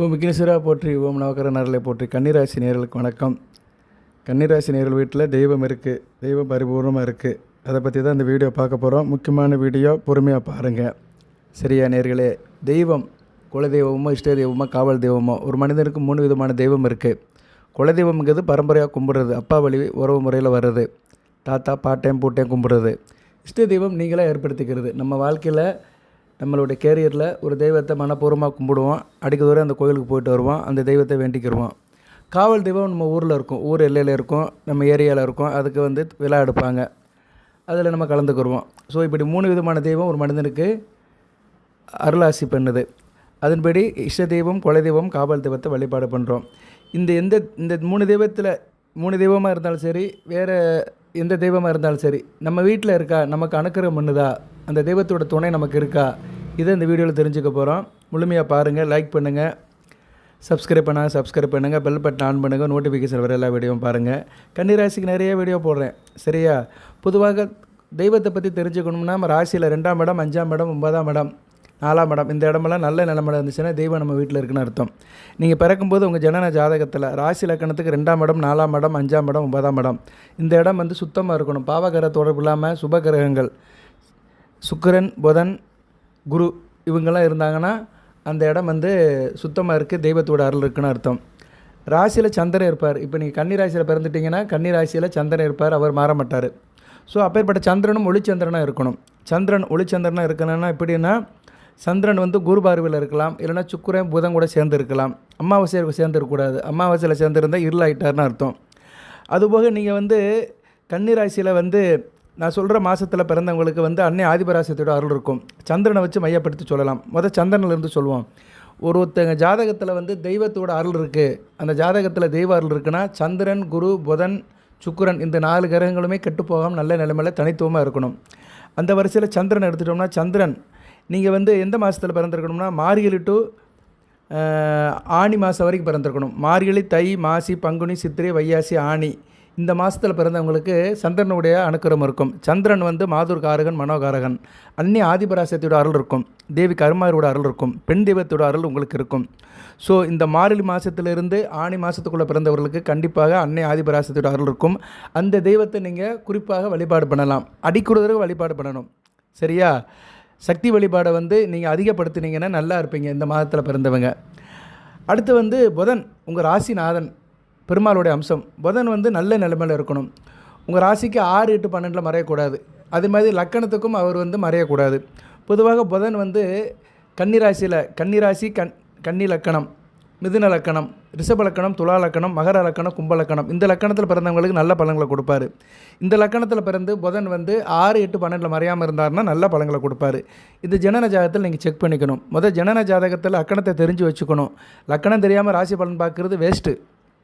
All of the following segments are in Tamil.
ஓம் விக்னேஸ்வரா போற்றி, ஓம் நவக்கர நரலை போற்றி. கன்னிராசி நேயர்களுக்கு வணக்கம். கன்னிராசி நேயர்கள் வீட்டில் தெய்வம் இருக்குது, தெய்வம் பரிபூர்ணமாக இருக்குது. அதை பற்றி தான் இந்த வீடியோ பார்க்க போகிறோம். முக்கியமான வீடியோ, பொறுமையாக பாருங்கள். சரியா நேயர்களே? தெய்வம் குலதெய்வமோ, இஷ்ட தெய்வமோ, காவல் தெய்வமோ, ஒரு மனிதனுக்கு 3 விதமான தெய்வம் இருக்குது. குலதெய்வம்ங்கிறது பரம்பரையாக கும்பிட்றது, அப்பா வழி உறவு முறையில் வர்றது, தாத்தா பாட்டையும் பூட்டையும் கும்பிட்றது. இஷ்ட தெய்வம் நீங்களே ஏற்படுத்திக்கிறது. நம்ம வாழ்க்கையில் நம்மளுடைய கேரியரில் ஒரு தெய்வத்தை மனப்பூர்வமாக கும்பிடுவோம், அடிக்க தூரம் அந்த கோயிலுக்கு போயிட்டு வருவோம், அந்த தெய்வத்தை வேண்டிக்கிடுவோம். காவல் தெய்வம் நம்ம ஊரில் இருக்கும், ஊர் எல்லையில் இருக்கும், நம்ம ஏரியாவில் இருக்கும், அதுக்கு விழா எடுப்பாங்க, அதில் நம்ம கலந்துக்கிடுவோம். ஸோ இப்படி 3 விதமான தெய்வம் ஒரு மனிதனுக்கு அருளாசி பண்ணுது. அதன்படி இஷ்ட தெய்வம், குலதெய்வம், காவல் தெய்வத்தை வழிபாடு பண்ணுறோம். இந்த 3 தெய்வத்தில் 3 தெய்வமாக இருந்தாலும் சரி, வேறு எந்த தெய்வமாக இருந்தாலும் சரி, நம்ம வீட்டில் இருக்கா, நமக்கு அனுக்கிரகம் பண்ணுதா, அந்த தெய்வத்தோட துணை நமக்கு இருக்கா, இதை இந்த வீடியோவில் தெரிஞ்சுக்க போகிறோம். முழுமையாக பாருங்கள், லைக் பண்ணுங்கள், சப்ஸ்கிரைப் பண்ணுங்கள், பெல் பட்டன் ஆன் பண்ணுங்கள், நோட்டிஃபிகேஷன் வர எல்லா வீடியோவும் பாருங்கள். கன்னிராசிக்கு நிறைய வீடியோ போடுறேன், சரியா? பொதுவாக தெய்வத்தை பற்றி தெரிஞ்சுக்கணும்னா நம்ம ராசியில் 2ஆம் இடம், 5ஆம் இடம், 9ஆம் இடம், 4ஆம் இடம், இந்த இடமெல்லாம் நல்ல நிலமடம் இருந்துச்சுன்னா தெய்வம் நம்ம வீட்டில் இருக்குன்னு அர்த்தம். நீங்கள் பிறக்கும்போது உங்கள் ஜனன ஜாதகத்தில் ராசி லக்கணத்துக்கு 2ஆம் இடம், 4ஆம் இடம், 5ஆம் இடம், 9ஆம் இடம், இந்த இடம் சுத்தமாக இருக்கணும். பாவகிரக தொடர்பு இல்லாமல் சுபகிரகங்கள் சுக்கிரன், புதன், குரு இவங்கெல்லாம் இருந்தாங்கன்னா அந்த இடம் சுத்தமாக இருக்குது, தெய்வத்தோட அருள் இருக்குன்னு அர்த்தம். ராசியில் சந்திரன் இருப்பார். இப்போ நீங்கள் கன்னி ராசியில் பிறந்துட்டிங்கன்னா கன்னி ராசியில் சந்திரன் இருப்பார், அவர் மாற மாட்டார். ஸோ அப்பேற்பட்ட சந்திரனும் ஒளிச்சந்திரனாக இருக்கணும். சந்திரன் ஒளிச்சந்திரனாக இருக்கணும்னா எப்படின்னா, சந்திரன் குரு பார்வையில் இருக்கலாம், இல்லைனா சுக்கிரன் புதன் கூட சேர்ந்து இருக்கலாம். அமாவாசையில் சேர்ந்து இருக்கக்கூடாது. அமாவாசையில் சேர்ந்துருந்தால் இருளாயிட்டார்னு அர்த்தம். அதுபோக நீங்கள் கன்னி ராசியில் நான் சொல்கிற மாதத்தில் பிறந்தவங்களுக்கு அன்னை ஆதிபராசத்தோட அருள் இருக்கும். சந்திரனை வச்சு மையப்படுத்தி சொல்லலாம். சந்திரனிலிருந்து சொல்லுவோம். ஒருத்தங்க ஜாதகத்தில் தெய்வத்தோட அருள் இருக்குது, அந்த ஜாதகத்தில் தெய்வ அருள் இருக்குன்னா சந்திரன், குரு, புதன், சுக்கிரன் இந்த 4 கிரகங்களுமே கெட்டு போகாமல் நல்ல நிலைமையில் தனித்துவமாக இருக்கணும். அந்த வரிசையில் சந்திரன் எடுத்துட்டோம்னா, சந்திரன் நீங்கள் எந்த மாதத்தில் பிறந்திருக்கணும்னா மார்கழி டு ஆணி மாதம் வரைக்கும் பிறந்திருக்கணும். மார்கழி, தை, மாசி, பங்குனி, சித்திரை, வைகாசி, ஆணி இந்த மாதத்தில் பிறந்தவங்களுக்கு சந்திரனுடைய அனுக்கிரகம் இருக்கும். சந்திரன் மாதூர் காரகன், மனோகாரகன். அன்னி ஆதிபராசத்தோட அருள் இருக்கும், தேவி கருமாரோட அருள் இருக்கும், பெண் தெய்வத்தோட அருள் உங்களுக்கு இருக்கும். ஸோ இந்த மார்கழி மாதத்திலிருந்து ஆணி மாதத்துக்குள்ளே பிறந்தவர்களுக்கு கண்டிப்பாக அன்னை ஆதிபராசத்தோட அருள் இருக்கும். அந்த தெய்வத்தை நீங்கள் குறிப்பாக வழிபாடு பண்ணலாம், அடிக்கூடுதல் வழிபாடு பண்ணணும், சரியா? சக்தி வழிபாடை நீங்கள் அதிகப்படுத்தினீங்கன்னா நல்லா இருப்பீங்க இந்த மாதத்தில் பிறந்தவங்க. அடுத்து புதன் உங்கள் ராசிநாதன், பெருமாளுடைய அம்சம். புதன் நல்ல நிலைமையில் இருக்கணும். உங்கள் ராசிக்கு 6, 8, 12 மறையக்கூடாது. அதே மாதிரி லக்கணத்துக்கும் அவர் மறையக்கூடாது. பொதுவாக புதன் கன்னிராசியில் கன்னிராசி, கன்னி லக்கணம், மிதுன லக்கணம், ரிஷப லக்கணம், துலா லக்கணம், மகர லக்கணம், கும்ப லக்கணம் இந்த லக்கணத்தில் பிறந்தவங்களுக்கு நல்ல பலன்களை கொடுப்பாரு. இந்த லக்கணத்தில் பிறந்து புதன் 6, 8, 12 மறையாமல் இருந்தார்னா நல்ல பலன்களை கொடுப்பாரு. இது ஜனன ஜாதகத்தில் நீங்கள் செக் பண்ணிக்கணும். ஜனன ஜாதகத்தில் லக்கணத்தை தெரிஞ்சு வச்சுக்கணும். லக்கணம் தெரியாமல் ராசி பலன் பார்க்குறது வேஸ்ட்டு.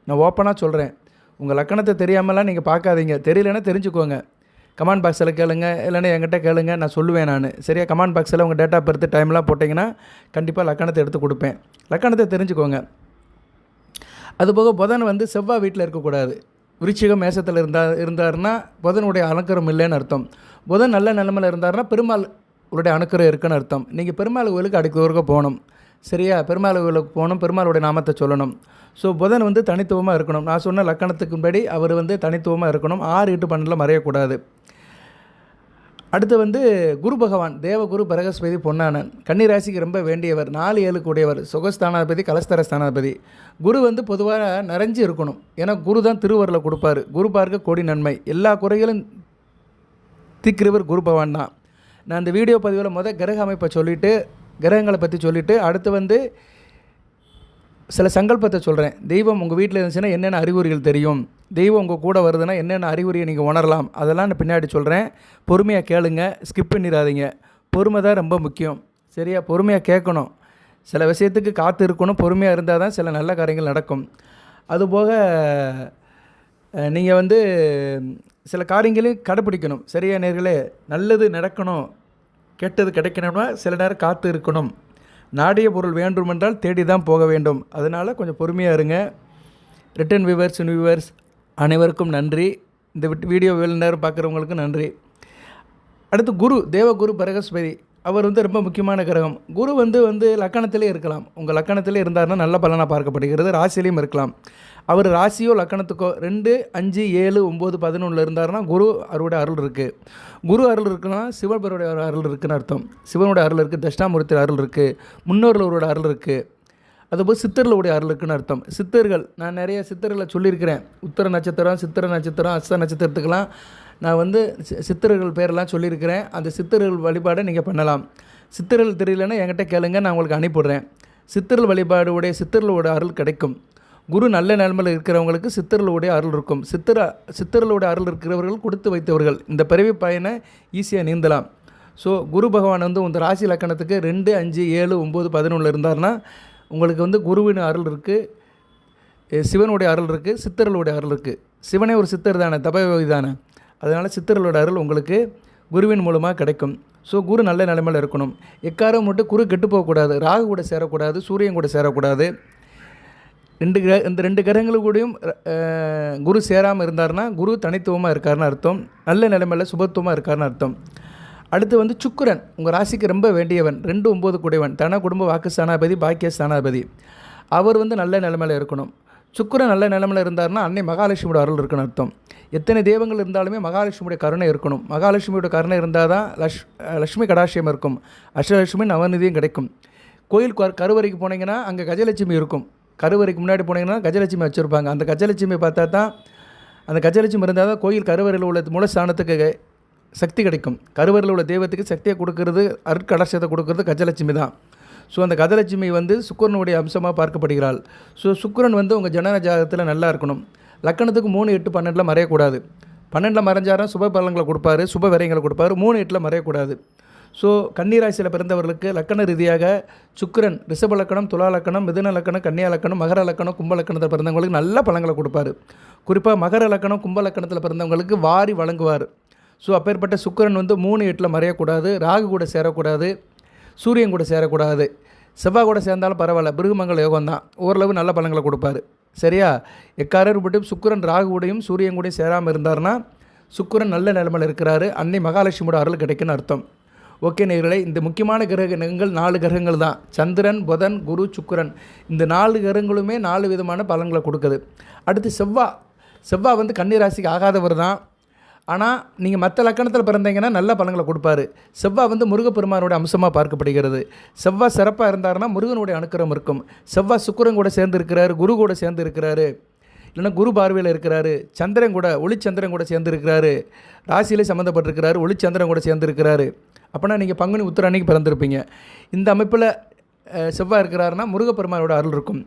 நான் ஓப்பனாக சொல்கிறேன், உங்கள் லக்கணத்தை தெரியாமலாம் நீங்கள் பார்க்காதீங்க. தெரியலன்னா தெரிஞ்சுக்கோங்க, கமெண்ட் பாக்ஸில் கேளுங்க, இல்லைன்னா என்கிட்ட கேளுங்க, நான் சொல்லுவேன் நான், சரியா? கமெண்ட் பாக்ஸில் உங்கள் டேட்டா பர்த் டைம்லாம் போட்டிங்கன்னா கண்டிப்பாக லக்கணத்தை எடுத்து கொடுப்பேன். லக்கணத்தை தெரிஞ்சுக்கோங்க. அதுபோக புதன் செவ்வாய் வீட்டில் இருக்கக்கூடாது. விருச்சிகம் மேசத்தில் இருந்தாருன்னா புதனுடைய அலங்காரம் இல்லைன்னு அர்த்தம். புதன் நல்ல நிலைமையில் இருந்தாருன்னா பெருமாள் உடைய அனுக்கிரம் இருக்குன்னு அர்த்தம். நீங்கள் பெருமாள் கோயிலுக்கு அடிக்க போகணும், சரியா? பெருமாள் கோயிலுக்கு போகணும், பெருமாளுடைய நாமத்தை சொல்லணும். ஸோ புதன் தனித்துவமாக இருக்கணும். நான் சொன்ன லக்கணத்துக்கும்படி அவர் தனித்துவமாக இருக்கணும். 6, 8, 12 மறையக்கூடாது. அடுத்து குரு பகவான், தேவகுரு பிரகஸ்பதி பொன்னானன், கன்னிராசிக்கு ரொம்ப வேண்டியவர், 4, 7 கூடியவர், சுகஸ்தானாதிபதி, கலஸ்தர ஸ்தானாதிபதி. குரு பொதுவாக நிறைஞ்சு இருக்கணும். ஏன்னா குரு தான் திருவருளை கொடுப்பார். குரு பார்க்க கோடி நன்மை, எல்லா குறைகளும் தீக்கிறவர் குரு பகவான் தான். நான் இந்த வீடியோ பதிவில் கிரக அமைப்பை சொல்லிவிட்டு, கிரகங்களை பற்றி சொல்லிவிட்டு, அடுத்து சில சங்கல்பத்தை சொல்கிறேன். தெய்வம் உங்கள் வீட்டில் இருந்துச்சுன்னா என்னென்ன அறிகுறிகள் தெரியும், தெய்வம் உங்கள் கூட வருதுன்னா என்னென்ன அறிகுறியை நீங்கள் உணரலாம், அதெல்லாம் நான் பின்னாடி சொல்கிறேன். பொறுமையாக கேளுங்க, ஸ்கிப் பண்ணிடாதீங்க. பொறுமை தான் ரொம்ப முக்கியம், சரியா? பொறுமையாக கேட்கணும். சில விஷயத்துக்கு காத்து இருக்கணும், பொறுமையாக இருந்தால் தான் சில நல்ல காரியங்கள் நடக்கும். அதுபோக நீங்கள் சில காரியங்களையும் கடைப்பிடிக்கணும், சரியா நேர்களே? நல்லது நடக்கணும், கெட்டது கிடைக்கணும்னா சில நேரம் காத்து இருக்கணும். நாடிய பொருள் வேண்டுமென்றால் தேடி தான் போக வேண்டும். அதனால் கொஞ்சம் பொறுமையாக இருங்க. ரிட்டன் வியூவர்ஸ் அனைவருக்கும் நன்றி. இந்த வீடியோ வேலை நேரம் பார்க்குறவங்களுக்கும் நன்றி. அடுத்து குரு, தேவகுரு பிரகஸ்பதி அவர் வந்து ரொம்ப முக்கியமான கிரகம். குரு வந்து லக்கணத்திலே இருக்கலாம். உங்கள் லக்கணத்திலே இருந்தாருன்னா நல்ல பலனாக பார்க்கப்படுகிறது. ராசியிலையும் இருக்கலாம். அவர் ராசியோ லக்கணத்துக்கோ 2, 5, 7, 9, 11 இருந்தாருன்னா குரு அவருடைய அருள் இருக்குது. குரு அருள் இருக்குன்னா சிவபெருடைய அருள் இருக்குதுன்னு அர்த்தம். சிவனுடைய அருள் இருக்குது, தட்சிணாமூர்த்தி அருள் இருக்குது, முன்னோர்களோட அருள் இருக்குது. அதுபோல் சித்தர்களுடைய அருள் இருக்குன்னு அர்த்தம். சித்தர்கள் நான் நிறைய சித்தர்களை சொல்லியிருக்கிறேன். உத்தர நட்சத்திரம், சித்திர நட்சத்திரம், அஸ்த நட்சத்திரத்துக்கெல்லாம் நான் வந்து சித்தர்கள் பேரெல்லாம் சொல்லியிருக்கிறேன். அந்த சித்தர்கள் வழிபாடை நீங்கள் பண்ணலாம். சித்தர்கள் தெரியலன்னா என்கிட்ட கேளுங்க, நான் உங்களுக்கு அனுப்பிவிட்றேன். சித்தர்கள் வழிபாடுடைய சித்தர்களோட அருள் கிடைக்கும். குரு நல்ல நிலைமையில் இருக்கிறவங்களுக்கு சித்தர்களுடைய அருள் இருக்கும். சித்தர்களுடைய அருள் இருக்கிறவர்கள் கொடுத்து வைத்தவர்கள் இந்த பிறவி பயனை ஈஸியாக நீந்தலாம். ஸோ குரு பகவான் வந்து உங்கள் ராசி லக்கணத்துக்கு 2, 5, 7, 9, 11 இருந்தார்னா உங்களுக்கு வந்து குருவின் அருள் இருக்குது, சிவனுடைய அருள் இருக்குது, சித்தர்களுடைய அருள் இருக்குது. சிவனே ஒரு சித்தர் தானே, தபயோகி தானே. அதனால் சித்தர்களோட அருள் உங்களுக்கு குருவின் மூலமாக கிடைக்கும். ஸோ குரு நல்ல நிலைமையில் இருக்கணும். எக்காரம் மட்டும் குரு கெட்டு போகக்கூடாது. ராகு கூட சேரக்கூடாது, சூரியன் கூட சேரக்கூடாது. இந்த 2 கிரகங்கள் கூடயும் குரு சேராமல் இருந்தார்னா குரு தனித்துவமாக இருக்காருன்னு அர்த்தம். நல்ல நிலைமையில் சுபத்துவமாக இருக்காருன்னு அர்த்தம். அடுத்து வந்து சுக்கிரன் உங்கள் ராசிக்கு ரொம்ப வேண்டியவன். 2, 9 கூடியவன், தன குடும்ப வாக்கு ஸ்தானாபதி, பாக்கிய ஸ்தானாபதி. அவர் வந்து நல்ல நிலைமையில் இருக்கணும். சுக்கிரன் நல்ல நிலைமையில் இருந்தார்னா அன்னை மகாலட்சுமியோட அருள் இருக்குன்னு அர்த்தம். எத்தனை தெய்வங்கள் இருந்தாலுமே மகாலட்சுமியோட கருணை இருக்கணும். மகாலட்சுமியோட கருணை இருந்தால் தான் லக்ஷ்மி கடாட்சியம் இருக்கும். அஷ்டலட்சுமி நவநிதியும் கிடைக்கும். கோயில் கருவறைக்கு போனீங்கன்னா அங்கே கஜலட்சுமி இருக்கும். கருவறைக்கு முன்னாடி போனீங்கன்னா கஜலட்சுமி வச்சுருப்பாங்க. அந்த கஜலட்சுமி பார்த்தா தான், அந்த கஜலட்சுமி இருந்தால் தான் கோயில் கருவறையில் உள்ள மூலஸ்தானத்துக்கு சக்தி கிடைக்கும். கருவறையில் உள்ள தெய்வத்துக்கு சக்தியை கொடுக்கறது, அருட்கடாட்சத்தை கொடுக்கறது கஜலட்சுமி தான். ஸோ அந்த கஜலட்சுமி வந்து சுக்கிரனுடைய அம்சமாக பார்க்கப்படுகிறாள். ஸோ சுக்கிரன் வந்து உங்கள் ஜனன ஜாதகத்தில் நல்லா இருக்கணும். லக்கணத்துக்கு 3, 8, 12 மறையக்கூடாது. 12 மறைஞ்சாரா சுப பலன்களை கொடுப்பாரு, சுப விரயங்களை கொடுப்பாரு. 3, 8 மறையக்கூடாது. ஸோ கன்னிராசியில் பிறந்தவர்களுக்கு லக்கண ரீதியாக சுக்கிரன் ரிஷப லக்கணம், துலா லக்கணம், மிதுன லக்கணம், கன்னியா லக்கணம், மகர லக்கணம், கும்ப லக்கணத்தில் பிறந்தவங்களுக்கு நல்ல பலன்களை கொடுப்பார். குறிப்பாக மகர லக்கணம், கும்ப லக்கணத்தில் பிறந்தவங்களுக்கு வாரி வழங்குவார். ஸோ அப்பேற்பட்ட சுக்கிரன் வந்து 3, 8 மறையக்கூடாது. ராகு கூட சேரக்கூடாது, சூரியன் கூட சேரக்கூடாது. செவ்வாய் கூட சேர்ந்தாலும் பரவாயில்ல, பிருகுமங்கல யோகம் தான், ஓரளவு நல்ல பலன்களை கொடுப்பார். சரியா? எக்காரர் விட்டு சுக்கிரன் ராகு கூடையும் சூரியன் கூடையும் சேராமல் இருந்தார்னா சுக்கிரன் நல்ல நிலைமையில் இருக்கிறாரு, அன்னை மகாலட்சுமியோட அருள் கிடைக்குன்னு அர்த்தம். ஓகே நேயர்களே, இந்த முக்கியமான கிரகங்கள் 4 கிரகங்கள் தான். சந்திரன், புதன், குரு, சுக்கிரன். இந்த 4 கிரகங்களுமே 4 விதமான பலன்களை கொடுக்குது. அடுத்து செவ்வாய் வந்து கன்னிராசிக்கு ஆகாதவர் தான். ஆனால் நீங்கள் மற்ற லக்கணத்தில் பிறந்தீங்கன்னா நல்ல பலன்களை கொடுப்பாரு. செவ்வாய் வந்து முருகப்பெருமானோட அம்சமாக பார்க்கப்படுகிறது. செவ்வாய் சிறப்பாக இருந்தாருன்னா முருகனுடைய அனுக்கிரகம் இருக்கும். செவ்வாய் சுக்கிரன் கூட சேர்ந்து இருக்கிறாரு, குரு கூட சேர்ந்து இருக்கிறாரு, இல்லைன்னா குரு பார்வையில் இருக்கிறாரு, சந்திரன் கூட ஒளிச்சந்திரன் கூட சேர்ந்து இருக்கிறாரு, ராசியிலே சம்மந்தப்பட்டிருக்கிறாரு, ஒளிச்சந்திரன் கூட சேர்ந்து இருக்கிறாரு. அப்போனா நீங்கள் பங்குனி உத்திர அன்னைக்கு பிறந்திருப்பீங்க. இந்த அமைப்பில் செவ்வாய் இருக்கிறாருன்னா முருகப்பெருமானோட அருள் இருக்கும்.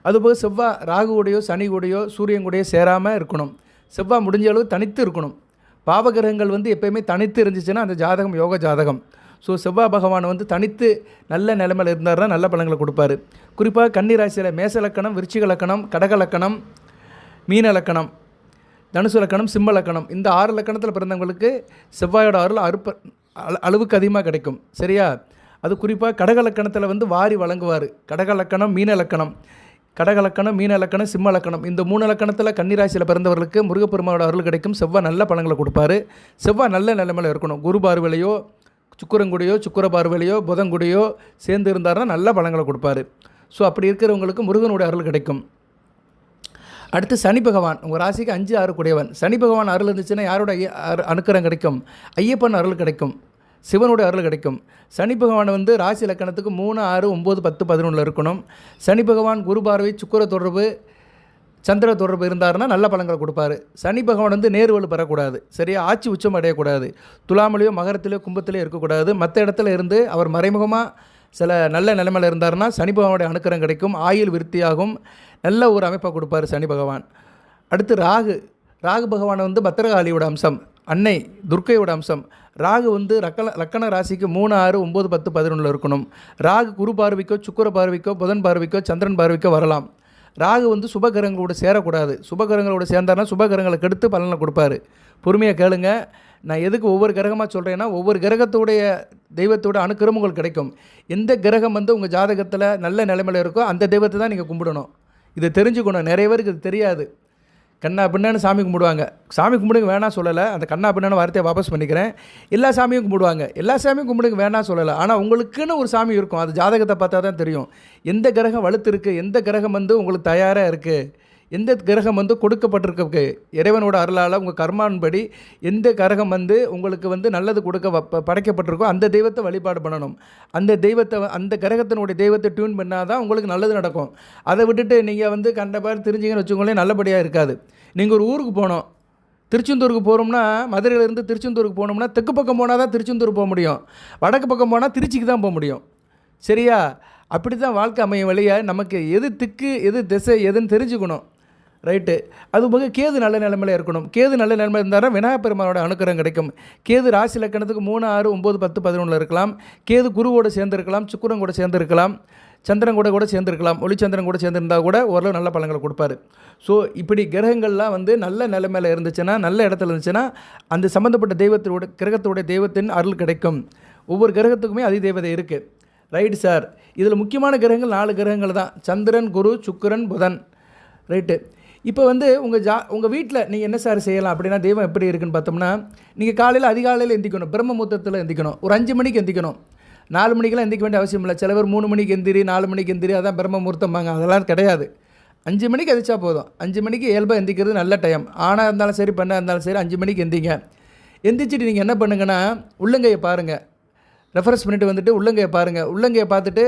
அதுபோக செவ்வாய் ராகு கூடையோ சனி கூடையோ சூரியன் கூடையோ சேராமல் இருக்கணும். செவ்வாய் முடிஞ்ச அளவு தனித்து இருக்கணும். பாவகிரகங்கள் வந்து எப்போயுமே தனித்து இருந்துச்சுன்னா அந்த ஜாதகம் யோக ஜாதகம். ஸோ செவ்வாய் பகவான் வந்து தனித்து நல்ல நிலைமையில் இருந்தார்னா நல்ல பலன்களை கொடுப்பாரு. குறிப்பாக கன்னிராசியில் மேச லக்கணம், விருச்சிக லக்கணம், கடக லக்கணம், மீன லக்கணம், தனுசு லக்கணம், சிம்ம லக்கணம், இந்த 6 லக்கணத்தில் பிறந்தவங்களுக்கு செவ்வாயோட அருள் அளவுக்கு அதிகமாக கிடைக்கும். சரியா? அது குறிப்பாக கடக லக்கணத்தில் வந்து வாரி வழங்குவார். கடக லக்கணம், மீன லக்கணம், சிம்ம லக்கணம், இந்த 3 லக்கணத்தில் கன்னிராசியில் பிறந்தவர்களுக்கு முருகப்பெருமானோட அருள் கிடைக்கும். செவ்வாய் நல்ல பலன்களை கொடுப்பாரு. செவ்வாய் நல்ல நிலைமையில் இருக்கணும். குரு பார்வையிலையோ சுக்கிரங்குடியோ சுக்கிர பார்வையிலையோ புதங்குடியோ சேர்ந்து இருந்தார்னா நல்ல பலன்களை கொடுப்பாரு. ஸோ அப்படி இருக்கிறவங்களுக்கு முருகனுடைய அருள் கிடைக்கும். அடுத்து சனி பகவான் உங்கள் ராசிக்கு 5, 6 கூடியவன். சனி பகவான் அருள் இருந்துச்சுன்னா யாரோட அனுக்கிரகம் கிடைக்கும்? ஐயப்பன் அருள் கிடைக்கும், சிவனுடைய அருள் கிடைக்கும். சனி பகவான் வந்து ராசி லக்கணத்துக்கு 3, 6, 9, 10, 11 இருக்கணும். சனி பகவான் குரு பார்வை, சுக்கிர தொடர்பு, சந்திர தொடர்பு இருந்தாருன்னா நல்ல பலன்களை கொடுப்பாரு. சனி பகவான் வந்து நேர்வலு பெறக்கூடாது. சரியா? ஆட்சி உச்சம் அடையக்கூடாது. துலாமலையோ மகரத்திலையோ கும்பத்திலையோ இருக்கக்கூடாது. மற்ற இடத்துல இருந்து அவர் மறைமுகமாக சில நல்ல நிலைமையில் இருந்தார்னா சனி பகவானுடைய அனுக்கிரகம் கிடைக்கும். ஆயுள் விருத்தியாகும். நல்ல ஒரு அமைப்பை கொடுப்பார் சனி பகவான். அடுத்து ராகு பகவான் வந்து பத்திரகாளியோட அம்சம், அன்னை துர்க்கையோட அம்சம். ராகு வந்து லக்கண ராசிக்கு 3, 6, 9, 10, 11 இருக்கணும். ராகு குரு பார்வைக்கோ சுக்கிர பார்வைக்கோ புதன் பார்வைக்கோ சந்திரன் பார்வைக்கோ வரலாம். ராகு வந்து சுபகிரகங்களோட சேரக்கூடாது. சுபகிரகங்களோட சேர்ந்தார்னா சுபகிரகங்களை கெடுத்து பலனை கொடுப்பாரு. பொறுமையாக கேளுங்க. நான் எதுக்கு ஒவ்வொரு கிரகமாக சொல்கிறேன்னா ஒவ்வொரு கிரகத்தோடைய தெய்வத்தோட அனுக்கிரகம் உங்களுக்கு கிடைக்கும். எந்த கிரகம் வந்து உங்கள் ஜாதகத்தில் நல்ல நிலைமையில் இருக்கோ அந்த தெய்வத்தை தான் நீங்கள் கும்பிடணும். இதை தெரிஞ்சுக்கணும். நிறைய பேருக்கு இது தெரியாது. கண்ணா பின்னான்னு சாமி கும்பிடுவாங்க. சாமி கும்பிடுங்க வேணாம் சொல்லலை, அந்த கண்ணா பின்னான்னு வார்த்தையை வாபஸ் பண்ணிக்கிறேன். எல்லா சாமியும் கும்பிடுவாங்க, எல்லா சாமியும் கும்பிடுங்க வேணாம் சொல்லலை. ஆனால் உங்களுக்குன்னு ஒரு சாமி இருக்கும், அது ஜாதகத்தை பார்த்தா தான் தெரியும். எந்த கிரகம் வலுத்து இருக்குது, எந்த கிரகம் வந்து உங்களுக்கு தயாராக இருக்குது, எந்த கிரகம் வந்து கொடுக்கப்பட்டிருக்கு இறைவனோட அருளால் உங்கள் கர்மான்படி எந்த கிரகம் வந்து உங்களுக்கு வந்து நல்லது கொடுக்க படைக்கப்பட்டிருக்கோ அந்த தெய்வத்தை வழிபாடு பண்ணணும். அந்த தெய்வத்தை அந்த கிரகத்தினுடைய தெய்வத்தை டியூன் பண்ணால் தான் உங்களுக்கு நல்லது நடக்கும். அதை விட்டுட்டு நீங்கள் வந்து கண்ட பேர் தெரிஞ்சிங்கன்னு வச்சுக்கோங்களேன், நல்லபடியாக இருக்காது. நீங்கள் ஒரு ஊருக்கு போனோம், திருச்செந்தூருக்கு போகிறோம்னா, மதுரையிலேருந்து திருச்செந்தூருக்கு போனோம்னா தெற்கு பக்கம் போனால் தான் திருச்செந்தூர் போக முடியும், வடக்கு பக்கம் போனால் திருச்சிக்கு தான் போக முடியும். சரியா? அப்படி தான் வாழ்க்கை அமையும். வழியாக நமக்கு எது திக்கு எது திசை எதுன்னு தெரிஞ்சுக்கணும். ரைட்டு. அது போக கேது நல்ல நிலைமையில் இருக்கணும். கேது நல்ல நிலைமையில் இருந்தாலும் விநாயகப் பெருமானோட அனுக்கிரகம் கிடைக்கும். கேது ராசி லக்கணத்துக்கு 3, 6, 9, 10, 11 இருக்கலாம். கேது குருவோடு சேர்ந்துருக்கலாம், சுக்கிரன் கூட சேர்ந்துருக்கலாம், சந்திரன் கூட சேர்ந்துருக்கலாம், ஒளிச்சந்திரன் கூட சேர்ந்துருந்தால் கூட ஓரளவு நல்ல பலன்களை கொடுப்பாரு. ஸோ இப்படி கிரகங்கள்லாம் வந்து நல்ல நிலைமையில் இருந்துச்சுன்னா, நல்ல இடத்துல இருந்துச்சுன்னா, அந்த சம்மந்தப்பட்ட தெய்வத்தோட கிரகத்தோடைய தெய்வத்தின் அருள் கிடைக்கும். ஒவ்வொரு கிரகத்துக்குமே அதிதேவதை இருக்குது. Right sir. இதில் முக்கியமான கிரகங்கள் 4 கிரகங்கள் தான், சந்திரன், குரு, சுக்கிரன், புதன். ரைட்டு. இப்போ வந்து உங்கள் வீட்டில் நீங்கள் என்ன சார் செய்யலாம் அப்படின்னா, தெய்வம் எப்படி இருக்குன்னு பார்த்தோம்னா, நீங்கள் காலையில் அதிகாலையில் எந்திக்கணும், பிரம்ம முகூர்த்தத்தில் எந்திக்கணும். ஒரு 5 மணிக்கு எந்திக்கணும். 4 மணிக்கெல்லாம் எந்திக்க வேண்டிய அவசியம் இல்லை. சில பேர் 3 மணிக்கு எந்திரி, 4 மணிக்கு எந்திரி, அதான் பிரம்ம முகூர்த்தம்பாங்க. அதெல்லாம் கிடையாது. 5 மணிக்கு எந்திரிச்சா போதும். 5 மணிக்கு இயல்பாக எந்திக்கிறது நல்ல டைம். ஆணாக இருந்தாலும் சரி, பெண்ணாக இருந்தாலும் சரி, 5 மணிக்கு எந்திங்க. எந்திரிச்சிட்டு நீங்கள் என்ன பண்ணுங்கன்னா, உள்ளங்கையை பாருங்கள், ரெஃபரன்ஸ் பண்ணிட்டு வந்துட்டு உள்ளங்கையை பாருங்கள். உள்ளங்கையை பார்த்துட்டு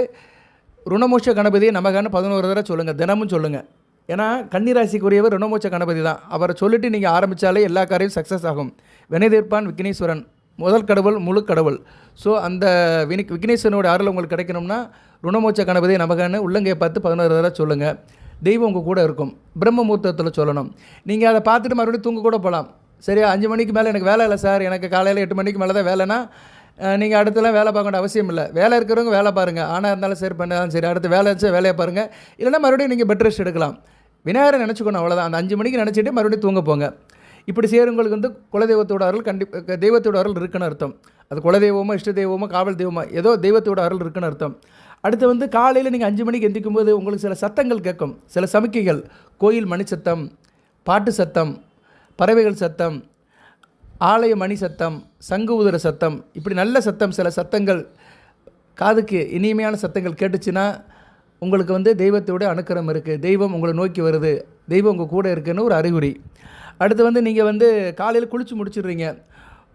ருணமோட்ச கணபதியை நமக்கான 11 தடவை சொல்லுங்கள், தினமும் சொல்லுங்கள். ஏன்னா கன்னிராசிக்குரியவர் ருணமோட்ச கணபதி தான். அவரை சொல்லிட்டு நீங்கள் ஆரம்பித்தாலே எல்லா காரியம் சக்ஸஸ் ஆகும். வினைதீர்ப்பான் விக்னேஸ்வரன், முதல் கடவுள், முழு கடவுள். ஸோ அந்த விக்னேஸ்வரனோட அருள் உங்களுக்கு கிடைக்கணும்னா ருணமோட்ச கணபதி நமக்கான உள்ளங்கையை பார்த்து 11 தடவை சொல்லுங்கள். தெய்வம் உங்கள் கூட இருக்கும். பிரம்ம முகூர்த்தத்தில் சொல்லணும். நீங்கள் அதை பார்த்துட்டு மறுபடியும் தூங்க கூட போகலாம். சரியா? 5 மணிக்கு மேலே எனக்கு வேலை இல்லை சார், எனக்கு காலையில் 8 மணிக்கு மேலே தான் வேலைன்னா, நீங்கள் அடுத்தலாம் வேலை பார்க்க வேண்டிய அவசியம் இல்லை. வேலை இருக்கிறவங்க வேலை பாருங்கள், ஆனால் இருந்தாலும் சரி, பண்ணாலும் சரி, அடுத்து வேலை வச்சு வேலையை பாருங்கள். இல்லைன்னா மறுபடியும் நீங்கள் பெட் ரெஸ்ட் எடுக்கலாம். விநாயகரை நினச்சிக்கணும், அவ்வளோதான். அந்த 5 மணிக்கு நினச்சிட்டு மறுபடியும் தூங்க போங்க. இப்படி செய்கிறவங்களுக்கு வந்து குலதெய்வத்தோட அருள் தெய்வத்தோட அருள் இருக்குன்னு அர்த்தம். அது குலதெய்வமோ இஷ்ட தெய்வமோ காவல் தெய்வமோ ஏதோ தெய்வத்தோட அருள் இருக்குன்னு அர்த்தம். அடுத்து வந்து காலையில் நீங்கள் 5 மணிக்கு எந்திக்கும் போது உங்களுக்கு சில சத்தங்கள் கேட்கும், சில சமிக்கைகள். கோயில் மணி சத்தம், பாட்டு சத்தம், பறவைகள் சத்தம், ஆலய மணி சத்தம், சங்கு ஊதுற சத்தம், இப்படி நல்ல சத்தம், சில சத்தங்கள் காதுக்கு இனிமையான சத்தங்கள் கேட்டுச்சுன்னா உங்களுக்கு வந்து தெய்வத்தோட அனுக்கிரகம் இருக்குது, தெய்வம் உங்களை நோக்கி வருது, தெய்வம் உங்கள் கூட இருக்குன்னு ஒரு அறிகுறி. அடுத்து வந்து நீங்கள் வந்து காலையில் குளித்து முடிச்சிடுறீங்க.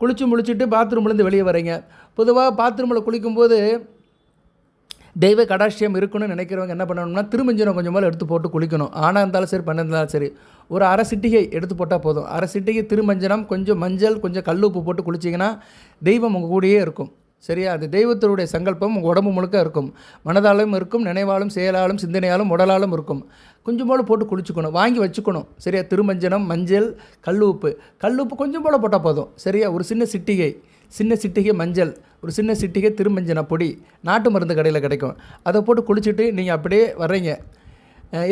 குளித்து முடிச்சுட்டு பாத்ரூம்லேருந்து வெளியே வரீங்க. பொதுவாக பாத்ரூமில் குளிக்கும்போது தெய்வ கடாட்சியம் இருக்குன்னு நினைக்கிறவங்க என்ன பண்ணணும்னா, திருமஞ்சனம் கொஞ்சம் மேலே எடுத்து போட்டு குளிக்கணும். ஆணாக இருந்தாலும் சரி, பெண்ணாக இருந்தாலும் சரி, ஒரு அரை சிட்டிகை எடுத்து போட்டால் போதும். அரை சிட்டிகை திருமஞ்சனம், கொஞ்சம் மஞ்சள், கொஞ்சம் கல் உப்பு போட்டு குளிச்சிங்கன்னா தெய்வம் உங்கள் கூடயே இருக்கும். சரியா? அது தெய்வத்தினுடைய சங்கல்பம் உங்கள் உடம்பு முழுக்க இருக்கும். மனதாலும் இருக்கும், நினைவாலும், செயலாலும், சிந்தனையாலும், உடலாலும் இருக்கும். கொஞ்சம் போல் போட்டு குளிச்சுக்கணும், வாங்கி வச்சுக்கணும். சரியா? திருமஞ்சனம், மஞ்சள், கல் உப்பு கொஞ்சம் போல் போட்டால் போதும். சரியா? ஒரு சின்ன சிட்டிகை மஞ்சள், ஒரு சின்ன சிட்டிகை திருமஞ்சன பொடி, நாட்டு மருந்து கடையில் கிடைக்கும். அதை போட்டு குளிச்சுட்டு நீங்கள் அப்படியே வர்றீங்க.